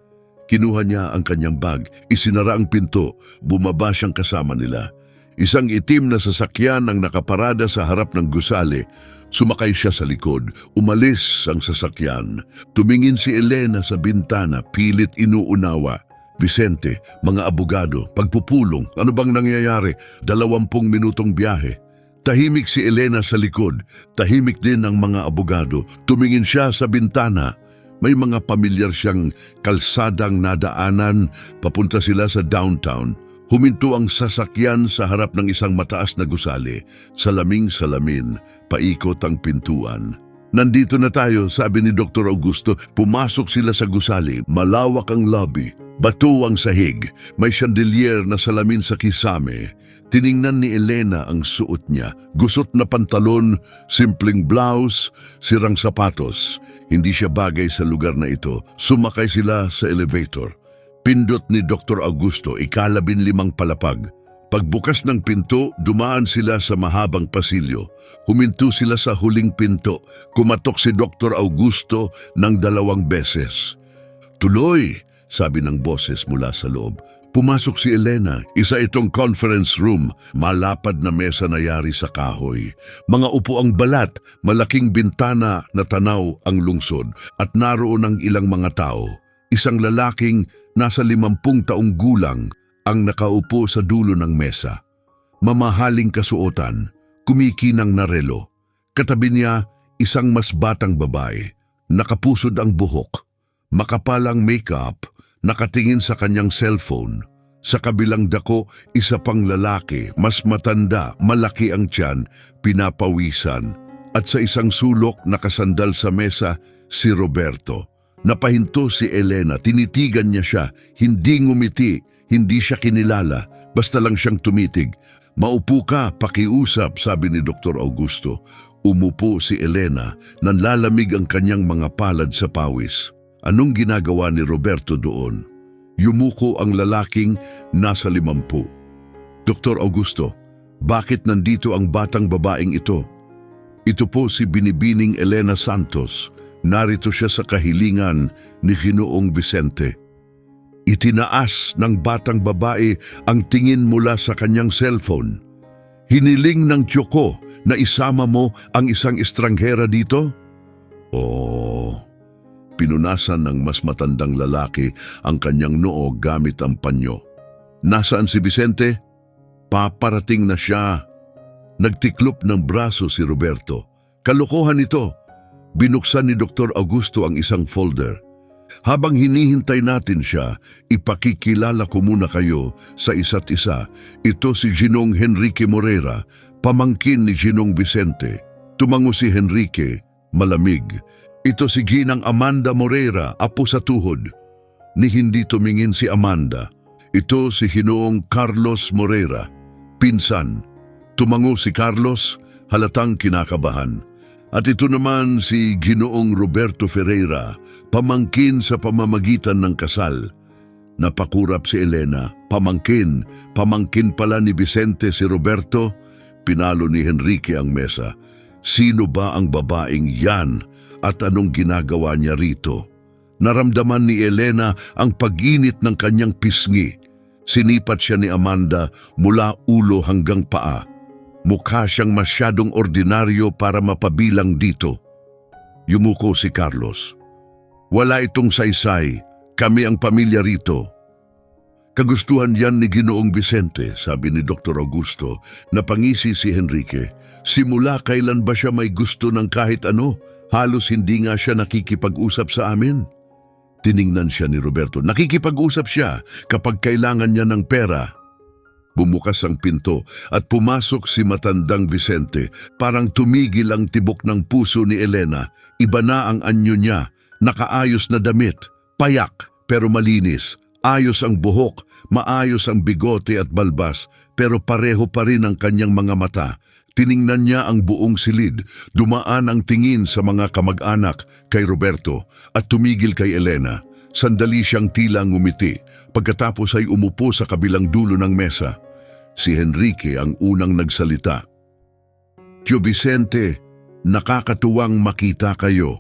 Kinuha niya ang kanyang bag, isinara ang pinto, bumaba siyang kasama nila. Isang itim na sasakyan ang nakaparada sa harap ng gusali. Sumakay siya sa likod, umalis ang sasakyan. Tumingin si Elena sa bintana, pilit inuunawa. Vicente, mga abogado, pagpupulong, ano bang nangyayari? 20 minutong biyahe. Tahimik si Elena sa likod, tahimik din ang mga abogado. Tumingin siya sa bintana. May mga pamilyar siyang kalsadang nadaanan, papunta sila sa downtown. Huminto ang sasakyan sa harap ng isang mataas na gusali. Salaming-salamin, paikot ang pintuan. Nandito na tayo, sabi ni Dr. Augusto. Pumasok sila sa gusali, malawak ang lobby. Bato ang sahig, may chandelier na salamin sa kisame. Tiningnan ni Elena ang suot niya. Gusot na pantalon, simpleng blouse, sirang sapatos. Hindi siya bagay sa lugar na ito. Sumakay sila sa elevator. Pindot ni Dr. Augusto, 15 palapag. Pagbukas ng pinto, dumaan sila sa mahabang pasilyo. Huminto sila sa huling pinto. Kumatok si Dr. Augusto ng 2 beses. Tuloy! Sabi ng boses mula sa loob. Pumasok si Elena, isa itong conference room, malapad na mesa na yari sa kahoy. Mga upo ang balat, malaking bintana na tanaw ang lungsod at naroon ang ilang mga tao. Isang lalaking nasa 50 taong gulang ang nakaupo sa dulo ng mesa. Mamahaling kasuotan, kumikinang na relo. Katabi niya, isang mas batang babae. Nakapusod ang buhok, makapalang makeup, nakatingin sa kanyang cellphone. Sa kabilang dako, isa pang lalaki, mas matanda, malaki ang tiyan, pinapawisan. At sa isang sulok, nakasandal sa mesa, si Roberto. Napahinto si Elena, tinitigan niya siya, hindi ngumiti, hindi siya kinilala, basta lang siyang tumitig. Maupo ka, pakiusap, sabi ni Dr. Augusto. Umupo si Elena, nanlalamig ang kanyang mga palad sa pawis. Anong ginagawa ni Roberto doon? Yumuko ang lalaking nasa 50. Dr. Augusto, bakit nandito ang batang babaeng ito? Ito po si Binibining Elena Santos. Narito siya sa kahilingan ni Ginoong Vicente. Itinaas ng batang babae ang tingin mula sa kanyang cellphone. Hiniling ng Tiyoko na isama mo ang isang estranghera dito? Pinunasan ng mas matandang lalaki ang kanyang noo gamit ang panyo. Nasaan si Vicente? Paparating na siya. Nagtiklop ng braso si Roberto. Kalokohan ito. Binuksan ni Dr. Augusto ang isang folder. Habang hinihintay natin siya, ipakikilala ko muna kayo sa isa't isa. Ito si Ginong Henrique Morera, pamangkin ni Ginong Vicente. Tumango si Henrique, malamig. Ito si Ginang Amanda Morera, apo sa tuhod. Ni hindi tumingin si Amanda. Ito si Ginoong Carlos Morera, pinsan. Tumango si Carlos, halatang kinakabahan. At ito naman si Ginoong Roberto Ferreira, pamangkin sa pamamagitan ng kasal. Napakurap si Elena, pamangkin pala ni Vicente si Roberto. Pinalo ni Henrique ang mesa. Sino ba ang babaeng yan at anong ginagawa niya rito? Naramdaman ni Elena ang pag-init ng kanyang pisngi. Sinipat siya ni Amanda mula ulo hanggang paa. Mukha siyang masyadong ordinaryo para mapabilang dito. Yumuko si Carlos. Wala itong saysay. Kami ang pamilya rito. Kagustuhan yan ni Ginoong Vicente, sabi ni Dr. Augusto. Napangisi si Henrique. Simula kailan ba siya may gusto ng kahit ano? Halos hindi nga siya nakikipag-usap sa amin. Tiningnan siya ni Roberto. Nakikipag-usap siya kapag kailangan niya ng pera. Bumukas ang pinto at pumasok si matandang Vicente. Parang tumigil ang tibok ng puso ni Elena. Iba na ang anyo niya. Nakaayos na damit. Payak pero malinis. Ayos ang buhok. Maayos ang bigote at balbas. Pero pareho pa rin ang kanyang mga mata. Tiningnan niya ang buong silid. Dumaan ang tingin sa mga kamag-anak kay Roberto at tumigil kay Elena. Sandali siyang tila ngumiti. Pagkatapos ay umupo sa kabilang dulo ng mesa. Si Henrique ang unang nagsalita. Tio Vicente, nakakatuwang makita kayo.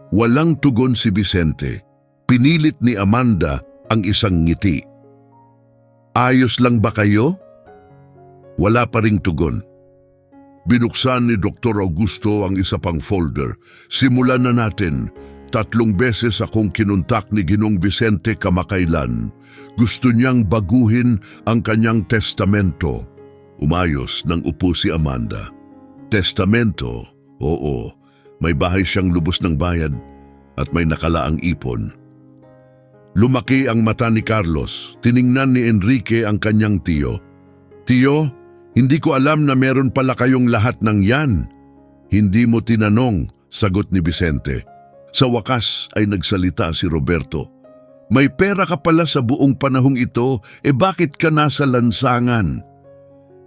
Walang tugon si Vicente. Pinilit ni Amanda ang isang ngiti. Ayos lang ba kayo? Wala pa ring tugon. Binuksan ni Dr. Augusto ang isa pang folder. Simulan na natin. 3 beses akong kinuntak ni Ginong Vicente kamakailan. Gusto niyang baguhin ang kanyang testamento. Umayos nang upo si Amanda. Testamento? Oo. May bahay siyang lubos ng bayad at may nakalaang ipon. Lumaki ang mata ni Carlos. Tiningnan ni Enrique ang kanyang tiyo. Tiyo, hindi ko alam na meron pala kayong lahat ng yan. Hindi mo tinanong, sagot ni Vicente. Sa wakas ay nagsalita si Roberto. May pera ka pala sa buong panahong ito, bakit ka nasa lansangan?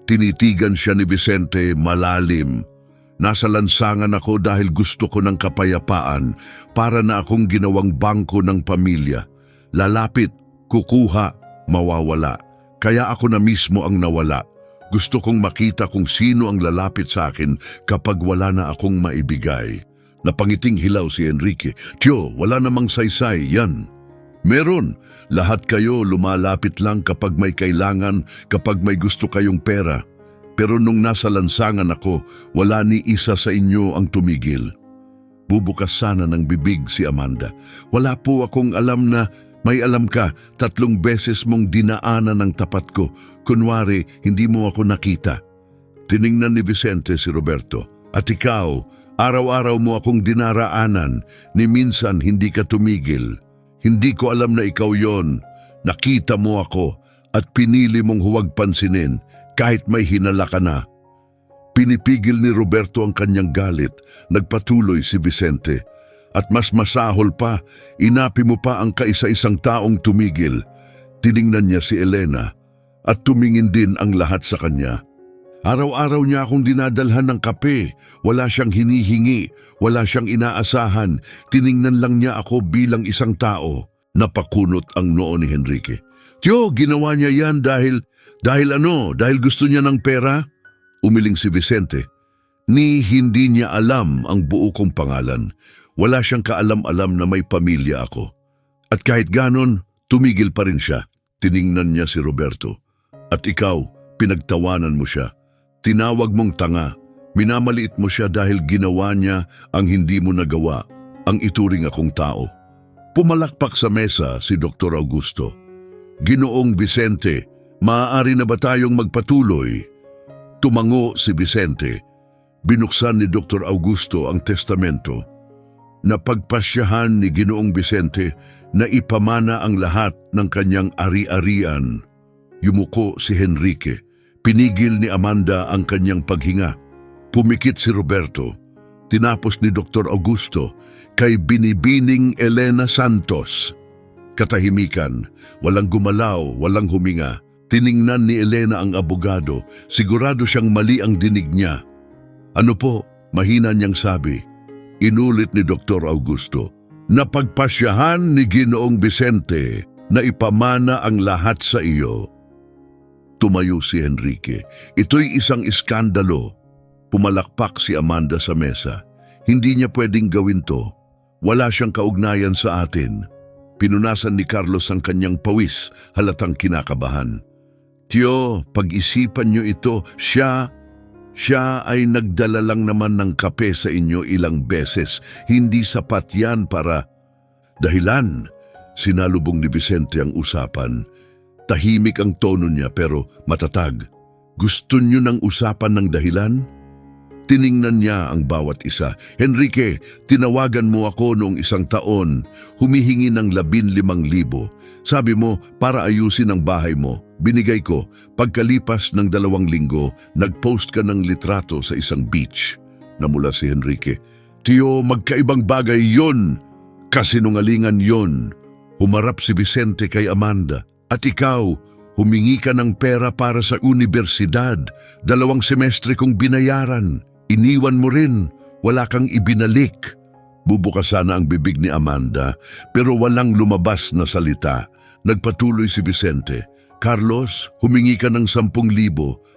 Tinitigan siya ni Vicente malalim. Nasa lansangan ako dahil gusto ko ng kapayapaan para na akong ginawang bangko ng pamilya. Lalapit, kukuha, mawawala. Kaya ako na mismo ang nawala. Gusto kong makita kung sino ang lalapit sa akin kapag wala na akong maibigay. Napangiting hilaw si Enrique. Tiyo, wala namang saysay, yan. Meron. Lahat kayo lumalapit lang kapag may kailangan, kapag may gusto kayong pera. Pero nung nasa lansangan ako, wala ni isa sa inyo ang tumigil. Bubukas sana ng bibig si Amanda. Wala po akong alam na may alam ka, 3 beses mong dinaanan ng tapat ko. Kunwari, hindi mo ako nakita. Tiningnan ni Vicente si Roberto. At ikaw, araw-araw mo akong dinaraanan, ni minsan hindi ka tumigil. Hindi ko alam na ikaw yon. Nakita mo ako at pinili mong huwag pansinin kahit may hinala ka na. Pinipigil ni Roberto ang kanyang galit. Nagpatuloy si Vicente. At mas masahol pa, inapi mo pa ang kaisa-isang taong tumigil. Tiningnan niya si Elena at tumingin din ang lahat sa kanya. Araw-araw niya akong dinadalhan ng kape. Wala siyang hinihingi, wala siyang inaasahan. Tiningnan lang niya ako bilang isang tao. Napakunot ang noo ni Henrique. Tiyo, ginawa niya yan dahil gusto niya ng pera? Umiling si Vicente. Ni hindi niya alam ang buo kong pangalan. Wala siyang kaalam-alam na may pamilya ako. At kahit ganon, tumigil pa rin siya. Tiningnan niya si Roberto. At ikaw, pinagtawanan mo siya. Tinawag mong tanga. Minamaliit mo siya dahil ginawa niya ang hindi mo nagawa, ang ituring akong tao. Pumalakpak sa mesa si Dr. Augusto. Ginoong Vicente, maaari na ba tayong magpatuloy? Tumango si Vicente. Binuksan ni Dr. Augusto ang testamento. Napagpasyahan ni Ginoong Vicente na ipamana ang lahat ng kanyang ari-arian. Yumuko si Henrique. Pinigil ni Amanda ang kanyang paghinga. Pumikit si Roberto. Tinapos ni Dr. Augusto kay binibining Elena Santos. Katahimikan, walang gumalaw, walang huminga. Tiningnan ni Elena ang abogado. Sigurado siyang mali ang dinig niya. Ano po? Mahina niyang sabi. Inulit ni Dr. Augusto. Napagpasyahan ni Ginoong Vicente na ipamana ang lahat sa iyo. Tumayo si Henrique. Ito'y isang iskandalo. Pumalakpak si Amanda sa mesa. Hindi niya pwedeng gawin to. Wala siyang kaugnayan sa atin. Pinunasan ni Carlos ang kanyang pawis, halatang kinakabahan. Tiyo, pag-isipan niyo ito, siya ay nagdala lang naman ng kape sa inyo ilang beses. Hindi sapat yan para... Dahilan, sinalubong ni Vicente ang usapan. Tahimik ang tono niya pero matatag. Gusto niyo ng usapan ng dahilan? Tiningnan niya ang bawat isa. Henrique, tinawagan mo ako noong isang taon. Humihingi ng 15,000. Sabi mo, para ayusin ang bahay mo. Binigay ko. Pagkalipas ng 2 linggo, nag-post ka ng litrato sa isang beach. Namula si Henrique. Tiyo, magkaibang bagay yon. Kasinungalingan yon. Humarap si Vicente kay Amanda. At ikaw, humingi ka ng pera para sa universidad. 2 semestre kong binayaran. Iniwan mo rin. Wala kang ibinalik. Bubukas sana ang bibig ni Amanda, pero walang lumabas na salita. Nagpatuloy si Vicente. Carlos, humingi ka ng 10,000,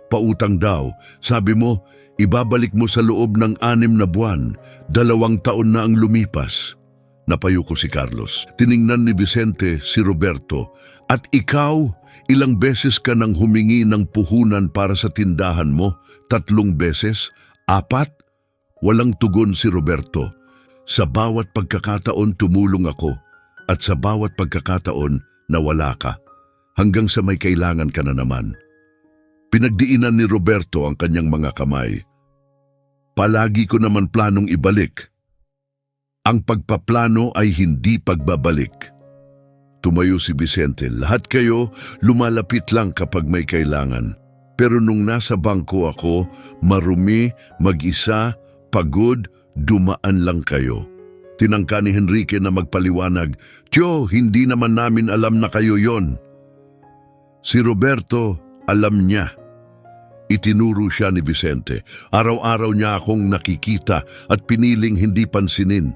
pautang daw. Sabi mo, ibabalik mo sa loob ng 6 na buwan. 2 taon na ang lumipas. Napayuko si Carlos. Tiningnan ni Vicente si Roberto. At ikaw, ilang beses ka nang humingi ng puhunan para sa tindahan mo? 3 beses? 4? Walang tugon si Roberto. Sa bawat pagkakataon tumulong ako. At sa bawat pagkakataon nawala ka. Hanggang sa may kailangan ka na naman. Pinagdiinan ni Roberto ang kanyang mga kamay. Palagi ko naman planong ibalik. Ang pagpaplano ay hindi pagbabalik. Tumayo si Vicente. Lahat kayo lumalapit lang kapag may kailangan. Pero nung nasa bangko ako, marumi, mag-isa, pagod, dumaan lang kayo. Tinangka ni Henrique na magpaliwanag. Tiyo, hindi naman namin alam na kayo yon. Si Roberto, alam niya. Itinuro siya ni Vicente. Araw-araw niya akong nakikita at piniling hindi pansinin.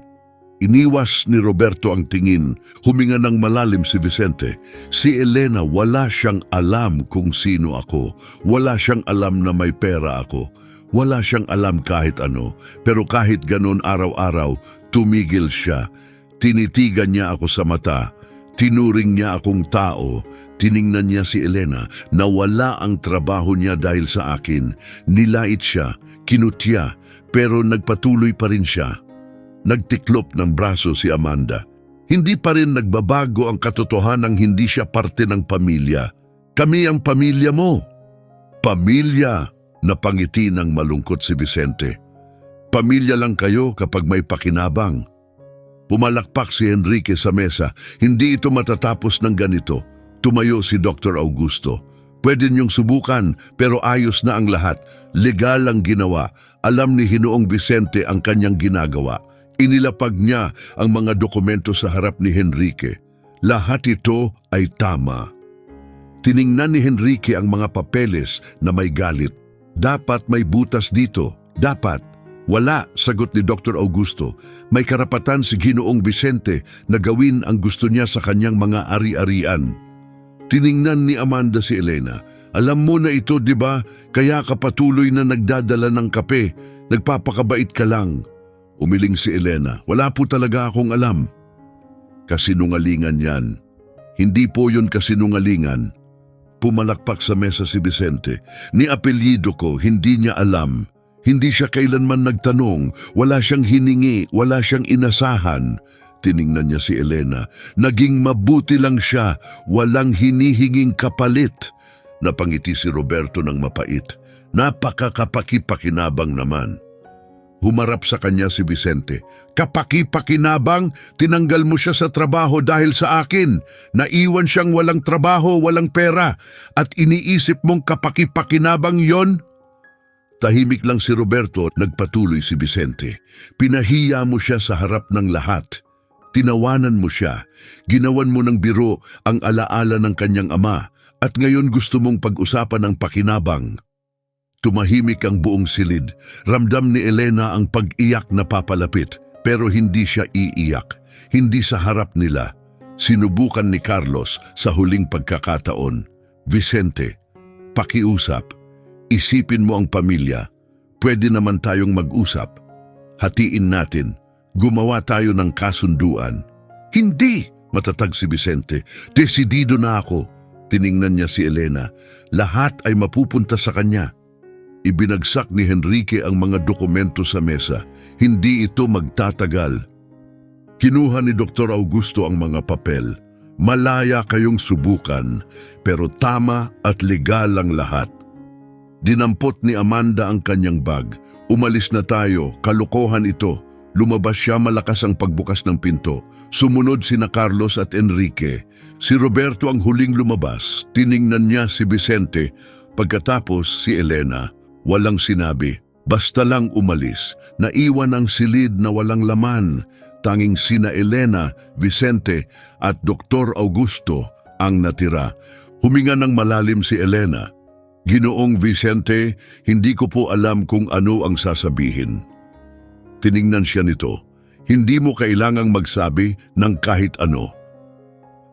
Iniwas ni Roberto ang tingin. Huminga ng malalim si Vicente. Si Elena, wala siyang alam kung sino ako. Wala siyang alam na may pera ako. Wala siyang alam kahit ano. Pero kahit ganun araw-araw, tumigil siya. Tinitigan niya ako sa mata. Tinuring niya akong tao. Tiningnan niya si Elena. Nawala ang trabaho niya dahil sa akin. Nilait siya, kinutya, pero nagpatuloy pa rin siya. Nagtiklop ng braso si Amanda. Hindi pa rin nagbabago ang katotohanang hindi siya parte ng pamilya. Kami ang pamilya mo. Pamilya, Napangiti ng malungkot si Vicente. Pamilya lang kayo kapag may pakinabang. Pumalakpak si Enrique sa mesa. Hindi ito matatapos ng ganito. Tumayo si Dr. Augusto. Pwede niyong subukan pero ayos na ang lahat. Legal ang ginawa. Alam ni Ginoong Vicente ang kanyang ginagawa. Inilapag niya ang mga dokumento sa harap ni Enrique. Lahat ito ay tama. Tiningnan ni Enrique ang mga papeles na may galit. Dapat may butas dito. Dapat. Wala, sagot ni Dr. Augusto. May karapatan si Ginoong Vicente na gawin ang gusto niya sa kanyang mga ari-arian. Tiningnan ni Amanda si Elena. Alam mo na ito, di ba? Kaya ka patuloy na nagdadala ng kape. Nagpapakabait ka lang. Umiling si Elena. Wala po talaga akong alam. Kasinungalingan yan. Hindi po yun kasinungalingan. Pumalakpak sa mesa si Vicente. Ni apelyido ko, hindi niya alam. Hindi siya kailanman nagtanong, wala siyang hiningi, wala siyang inasahan. Tiningnan niya si Elena. Naging mabuti lang siya, walang hinihinging kapalit. Napangiti si Roberto ng mapait. Napakakapakipakinabang naman. Humarap sa kanya si Vicente. Kapaki-pakinabang, tinanggal mo siya sa trabaho dahil sa akin. Naiwan siyang walang trabaho, walang pera. At iniisip mong kapaki-pakinabang yon? Tahimik lang si Roberto, nagpatuloy si Vicente. Pinahiya mo siya sa harap ng lahat. Tinawanan mo siya. Ginawan mo ng biro ang alaala ng kanyang ama. At ngayon gusto mong pag-usapan ng pakinabang. Tumahimik ang buong silid. Ramdam ni Elena ang pag-iyak na papalapit. Pero hindi siya iiyak. Hindi sa harap nila. Sinubukan ni Carlos sa huling pagkakataon. Vicente, pakiusap. Isipin mo ang pamilya. Pwede naman tayong mag-usap. Hatiin natin. Gumawa tayo ng kasunduan. Hindi! Matatag si Vicente. Desidido na ako. Tiningnan niya si Elena. Lahat ay mapupunta sa kanya. Ibinagsak ni Enrique ang mga dokumento sa mesa. Hindi ito magtatagal. Kinuha ni Dr. Augusto ang mga papel. Malaya kayong subukan, pero tama at legal ang lahat. Dinampot ni Amanda ang kanyang bag. Umalis na tayo, kalokohan ito. Lumabas siya, malakas ang pagbukas ng pinto. Sumunod sina Carlos at Enrique. Si Roberto ang huling lumabas. Tiningnan niya si Vicente. Pagkatapos si Elena. Walang sinabi. Basta lang umalis. Naiwan ang silid na walang laman. Tanging sina Elena, Vicente at Dr. Augusto ang natira. Huminga ng malalim si Elena. Ginoong Vicente, hindi ko po alam kung ano ang sasabihin. Tiningnan siya nito. Hindi mo kailangang magsabi ng kahit ano.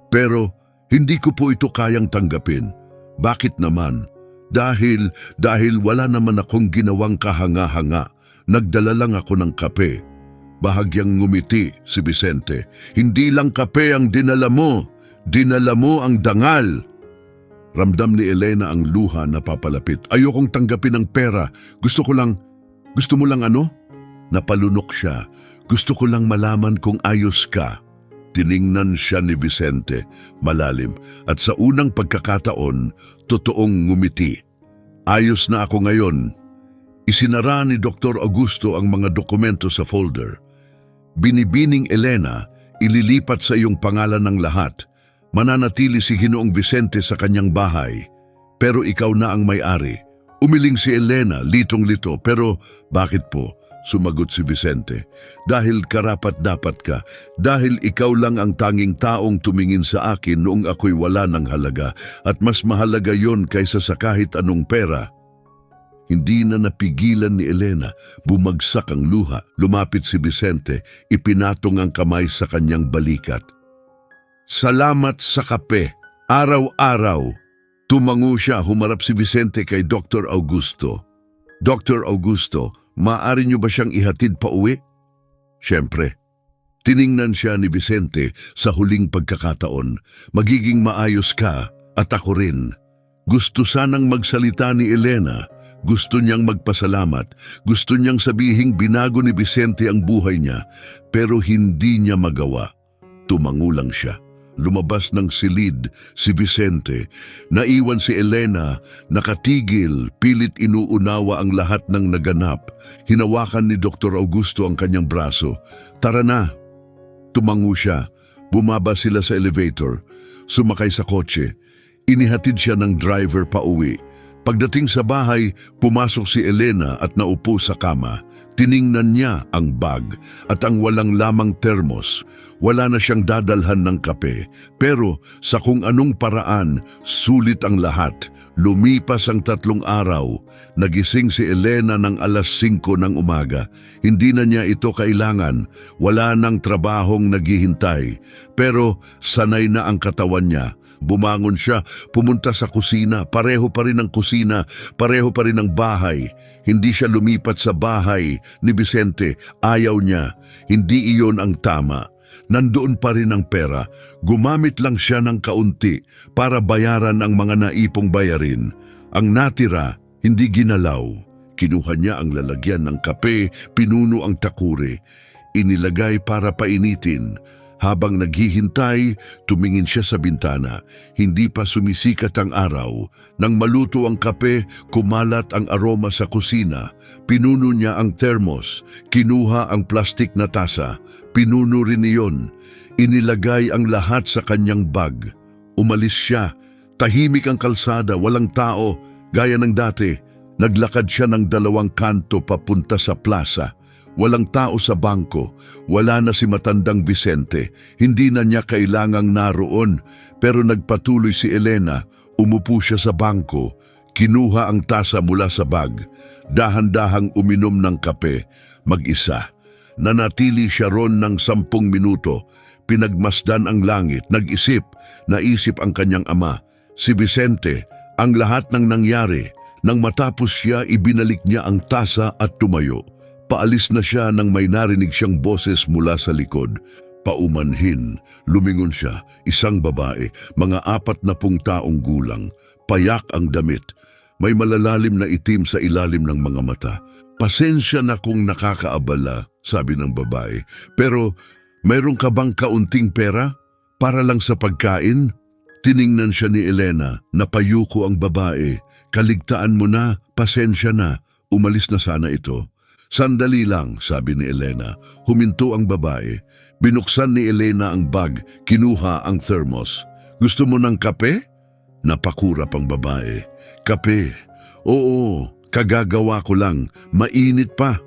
Pero hindi ko po ito kayang tanggapin. Bakit naman? Dahil wala naman akong ginawang kahanga-hanga. Nagdala lang ako ng kape. Bahagyang ngumiti si Vicente. Hindi lang kape ang dinala mo. Dinala mo ang dangal. Ramdam ni Elena ang luha na papalapit. Ayokong tanggapin ang pera. Gusto mo lang ano? Napalunok siya. Gusto ko lang malaman kung ayos ka. Tiningnan siya ni Vicente, malalim. At sa unang pagkakataon, totoong ngumiti. Ayos na ako ngayon. Isinara ni Dr. Augusto ang mga dokumento sa folder. Binibining Elena, ililipat sa iyong pangalan ng lahat. Mananatili si Ginoong Vicente sa kanyang bahay, pero ikaw na ang may-ari. Umiling si Elena, litong-lito, pero bakit po? Sumagot si Vicente. Dahil karapat-dapat ka, dahil ikaw lang ang tanging taong tumingin sa akin noong ako'y wala ng halaga, at mas mahalaga yon kaysa sa kahit anong pera. Hindi na napigilan ni Elena, bumagsak ang luha, lumapit si Vicente, ipinatong ang kamay sa kanyang balikat. Salamat sa kape. Araw-araw. Tumango siya, humarap si Vicente kay Dr. Augusto. Dr. Augusto, maaari niyo ba siyang ihatid pa uwi? Siyempre. Tiningnan siya ni Vicente sa huling pagkakataon. Magiging maayos ka at ako rin. Gusto sanang magsalita ni Elena. Gusto niyang magpasalamat. Gusto niyang sabihing binago ni Vicente ang buhay niya. Pero hindi niya magawa. Tumango lang siya. lumabas ng silid si Vicente. Naiwan si Elena, nakatigil, pilit inuunawa ang lahat ng naganap. Hinawakan ni Dr. Augusto ang kanyang braso. Tara na! Tumango siya. Bumaba sila sa elevator. Sumakay sa kotse. Inihatid siya ng driver pa uwi. Pagdating sa bahay, pumasok si Elena at naupo sa kama. Tiningnan niya ang bag at ang walang lamang termos. Wala na siyang dadalhan ng kape. Pero sa kung anong paraan, sulit ang lahat. Lumipas ang 3 araw. Nagising si Elena ng alas 5 ng umaga. Hindi na niya ito kailangan. Wala nang trabahong naghihintay. Pero sanay na ang katawan niya. Bumangon siya, pumunta sa kusina, pareho pa rin ang kusina, pareho pa rin ang bahay. Hindi siya lumipat sa bahay ni Vicente, ayaw niya. Hindi iyon ang tama. Nandoon pa rin ang pera, gumamit lang siya ng kaunti para bayaran ang mga naipong bayarin. Ang natira, hindi ginalaw. Kinuha niya ang lalagyan ng kape, pinuno ang takure. Inilagay para painitin. Habang naghihintay, tumingin siya sa bintana. Hindi pa sumisikat ang araw. Nang maluto ang kape, kumalat ang aroma sa kusina. Pinuno niya ang thermos. Kinuha ang plastik na tasa. Pinuno rin iyon. Inilagay ang lahat sa kanyang bag. Umalis siya. Tahimik ang kalsada, walang tao. Gaya ng dati, naglakad siya ng 2 kanto papunta sa plaza. Walang tao sa bangko, wala na si matandang Vicente, hindi na niya kailangang naroon. Pero nagpatuloy si Elena, umupo siya sa bangko, kinuha ang tasa mula sa bag, dahan-dahang uminom ng kape, mag-isa. Nanatili siya ron ng 10 minuto, pinagmasdan ang langit, naisip ang kanyang ama, si Vicente, ang lahat ng nangyari. Nang matapos siya, ibinalik niya ang tasa at tumayo. Paalis na siya nang may narinig siyang boses mula sa likod. Paumanhin, lumingon siya, isang babae, mga 40 taong gulang. Payak ang damit. May malalalim na itim sa ilalim ng mga mata. Pasensya na kung nakakaabala, sabi ng babae. Pero mayroon ka bang kaunting pera? Para lang sa pagkain? Tiningnan siya ni Elena, napayuko ang babae. Kaligtaan mo na, pasensya na, umalis na sana ito. Sandali lang, sabi ni Elena. Huminto ang babae. Binuksan ni Elena ang bag, kinuha ang thermos. Gusto mo ng kape? Napakurap ang babae. Kape? Oo, kagagawa ko lang. Mainit pa.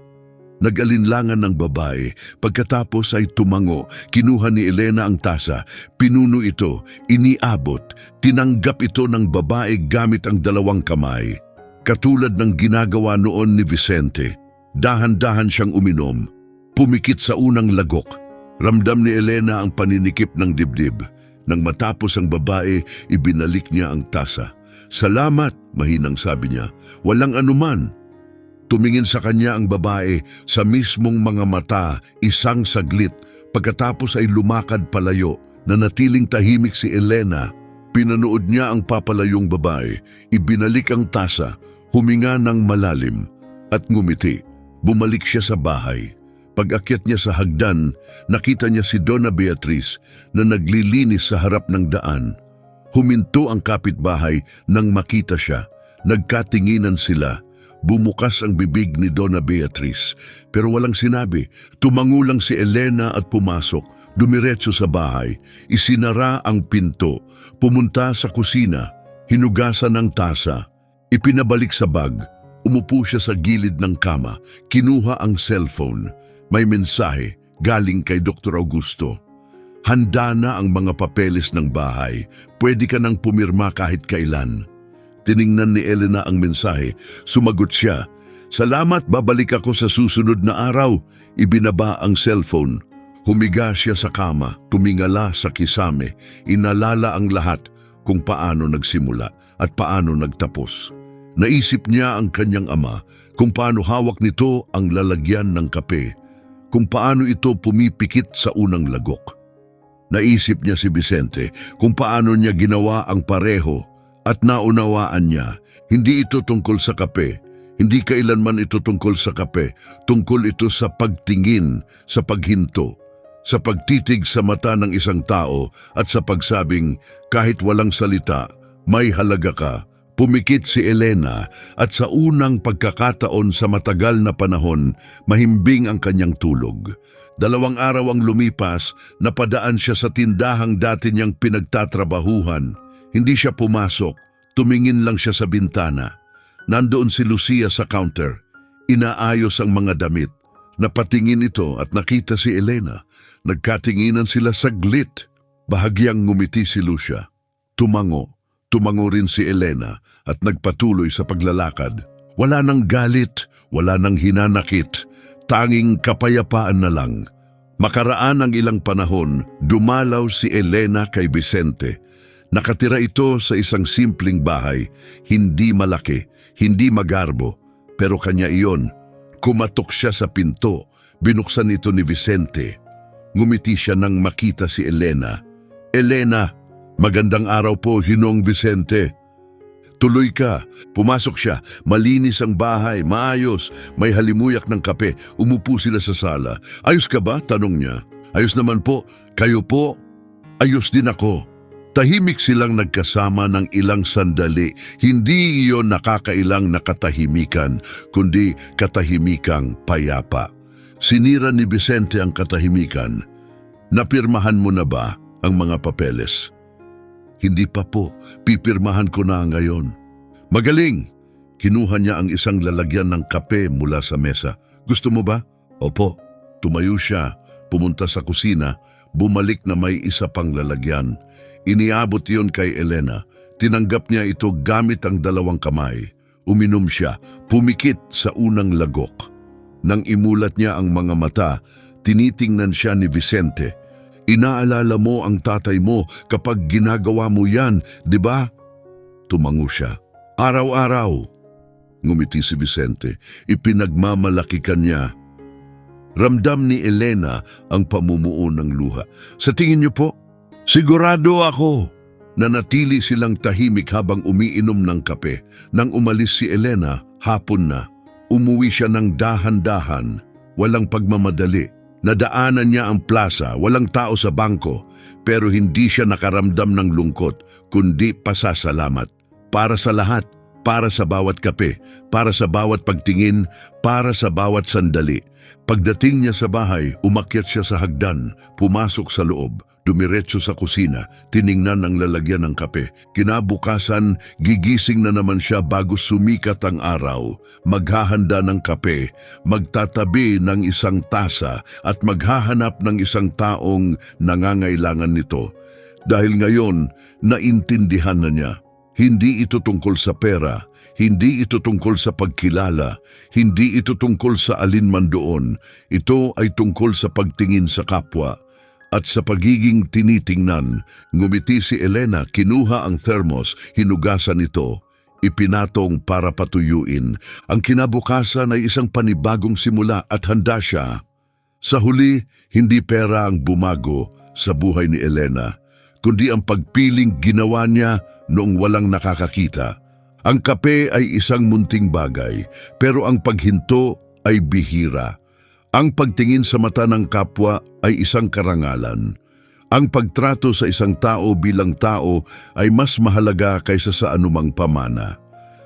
Nag-alinlangan ng babae. Pagkatapos ay tumango. Kinuha ni Elena ang tasa. Pinuno ito. Iniabot. Tinanggap ito ng babae gamit ang 2 kamay. Katulad ng ginagawa noon ni Vicente. Dahan-dahan siyang uminom. Pumikit sa unang lagok. Ramdam ni Elena ang paninikip ng dibdib. Nang matapos ang babae, ibinalik niya ang tasa. Salamat, mahinang sabi niya. Walang anuman. Tumingin sa kanya ang babae sa mismong mga mata, isang saglit. Pagkatapos ay lumakad palayo. Nanatiling tahimik si Elena. Pinanood niya ang papalayong babae. Ibinalik ang tasa. Huminga ng malalim at ngumiti. Bumalik siya sa bahay. Pag-akyat niya sa hagdan, nakita niya si Donna Beatriz na naglilinis sa harap ng daan. Huminto ang kapitbahay nang makita siya. Nagkatinginan sila. Bumukas ang bibig ni Donna Beatriz, pero walang sinabi. Tumango lang si Elena at pumasok. Dumiretso sa bahay. Isinara ang pinto. Pumunta sa kusina. Hinugasan ng tasa. Ipinabalik sa bag. Umupo siya sa gilid ng kama, kinuha ang cellphone. May mensahe galing kay Dr. Augusto. Handa na ang mga papeles ng bahay. Pwede ka nang pumirma kahit kailan. Tiningnan ni Elena ang mensahe. Sumagot siya. Salamat, babalik ako sa susunod na araw. Ibinaba ang cellphone. Humiga siya sa kama, tumingala sa kisame. Inalala ang lahat kung paano nagsimula at paano nagtapos. Naisip niya ang kanyang ama, kung paano hawak nito ang lalagyan ng kape, kung paano ito pumipikit sa unang lagok. Naisip niya si Vicente, kung paano niya ginawa ang pareho at naunawaan niya, hindi ito tungkol sa kape, hindi kailanman ito tungkol sa kape, tungkol ito sa pagtingin, sa paghinto, sa pagtitig sa mata ng isang tao at sa pagsabing kahit walang salita, may halaga ka. Pumikit si Elena at sa unang pagkakataon sa matagal na panahon, mahimbing ang kanyang tulog. 2 araw ang lumipas, napadaan siya sa tindahang dati niyang pinagtatrabahuhan. Hindi siya pumasok, tumingin lang siya sa bintana. Nandoon si Lucia sa counter, inaayos ang mga damit. Napatingin ito at nakita si Elena. Nagkatinginan sila saglit. Bahagyang ngumiti si Lucia. Tumango rin si Elena at nagpatuloy sa paglalakad. Wala nang galit, wala nang hinanakit, tanging kapayapaan na lang. Makaraan ang ilang panahon, dumalaw si Elena kay Vicente. Nakatira ito sa isang simpleng bahay, hindi malaki, hindi magarbo, pero kanya iyon. Kumatok siya sa pinto, binuksan ito ni Vicente. Ngumiti siya nang makita si Elena. Elena, magandang araw po, Ginong Vicente. Tuloy ka. Pumasok siya. Malinis ang bahay, maayos. May halimuyak ng kape. Umupo sila sa sala. Ayos ka ba? Tanong niya. Ayos naman po. Kayo po? Ayos din ako. Tahimik silang nagkasama ng ilang sandali. Hindi iyon nakakailang na katahimikan, kundi katahimikang payapa. Sinira ni Vicente ang katahimikan. Napirmahan mo na ba ang mga papeles? Hindi pa po, pipirmahan ko na ngayon. Magaling! Kinuha niya ang isang lalagyan ng kape mula sa mesa. Gusto mo ba? Opo. Tumayo siya, pumunta sa kusina, bumalik na may isa pang lalagyan. Iniabot iyon kay Elena. Tinanggap niya ito gamit ang 2 kamay. Uminom siya, pumikit sa unang lagok. Nang imulat niya ang mga mata, tinitingnan siya ni Vicente. Inaalala mo ang tatay mo kapag ginagawa mo yan, di ba? Tumango siya. Araw-araw. Ngumiti si Vicente. Ipinagmamalaki ka niya. Ramdam ni Elena ang pamumuo ng luha. Sa tingin niyo po? Sigurado ako. Nanatili silang tahimik habang umiinom ng kape. Nang umalis si Elena, hapon na. Umuwi siya ng dahan-dahan. Walang pagmamadali. Nadaanan niya ang plaza, walang tao sa bangko, pero hindi siya nakaramdam ng lungkot, kundi pasasalamat. Para sa lahat, para sa bawat kape, para sa bawat pagtingin, para sa bawat sandali. Pagdating niya sa bahay, umakyat siya sa hagdan, pumasok sa loob, dumiretso sa kusina, tiningnan ang lalagyan ng kape. Kinabukasan, gigising na naman siya bago sumikat ang araw. Maghahanda ng kape, magtatabi ng isang tasa at maghahanap ng isang taong nangangailangan nito. Dahil ngayon, naintindihan na niya. Hindi ito tungkol sa pera, hindi ito tungkol sa pagkilala, hindi ito tungkol sa alinman doon. Ito ay tungkol sa pagtingin sa kapwa. At sa pagiging tinitingnan, ngumiti si Elena, kinuha ang thermos, hinugasan ito, ipinatong para patuyuin. Ang kinabukasan ay isang panibagong simula at handa siya. Sa huli, hindi pera ang bumago sa buhay ni Elena, kundi ang pagpiling ginawa niya noong walang nakakakita. Ang kape ay isang munting bagay, pero ang paghinto ay bihira. Ang pagtingin sa mata ng kapwa ay isang karangalan. Ang pagtrato sa isang tao bilang tao ay mas mahalaga kaysa sa anumang pamana.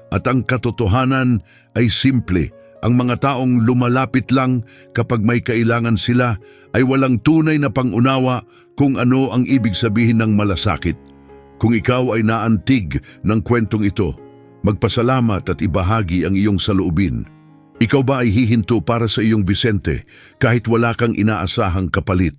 At ang katotohanan ay simple. Ang mga taong lumalapit lang kapag may kailangan sila ay walang tunay na pangunawa kung ano ang ibig sabihin ng malasakit. Kung ikaw ay naantig ng kwentong ito, magpasalamat at ibahagi ang iyong saloobin. Ikaw ba ay hihinto para sa iyong Vicente kahit wala kang inaasahang kapalit?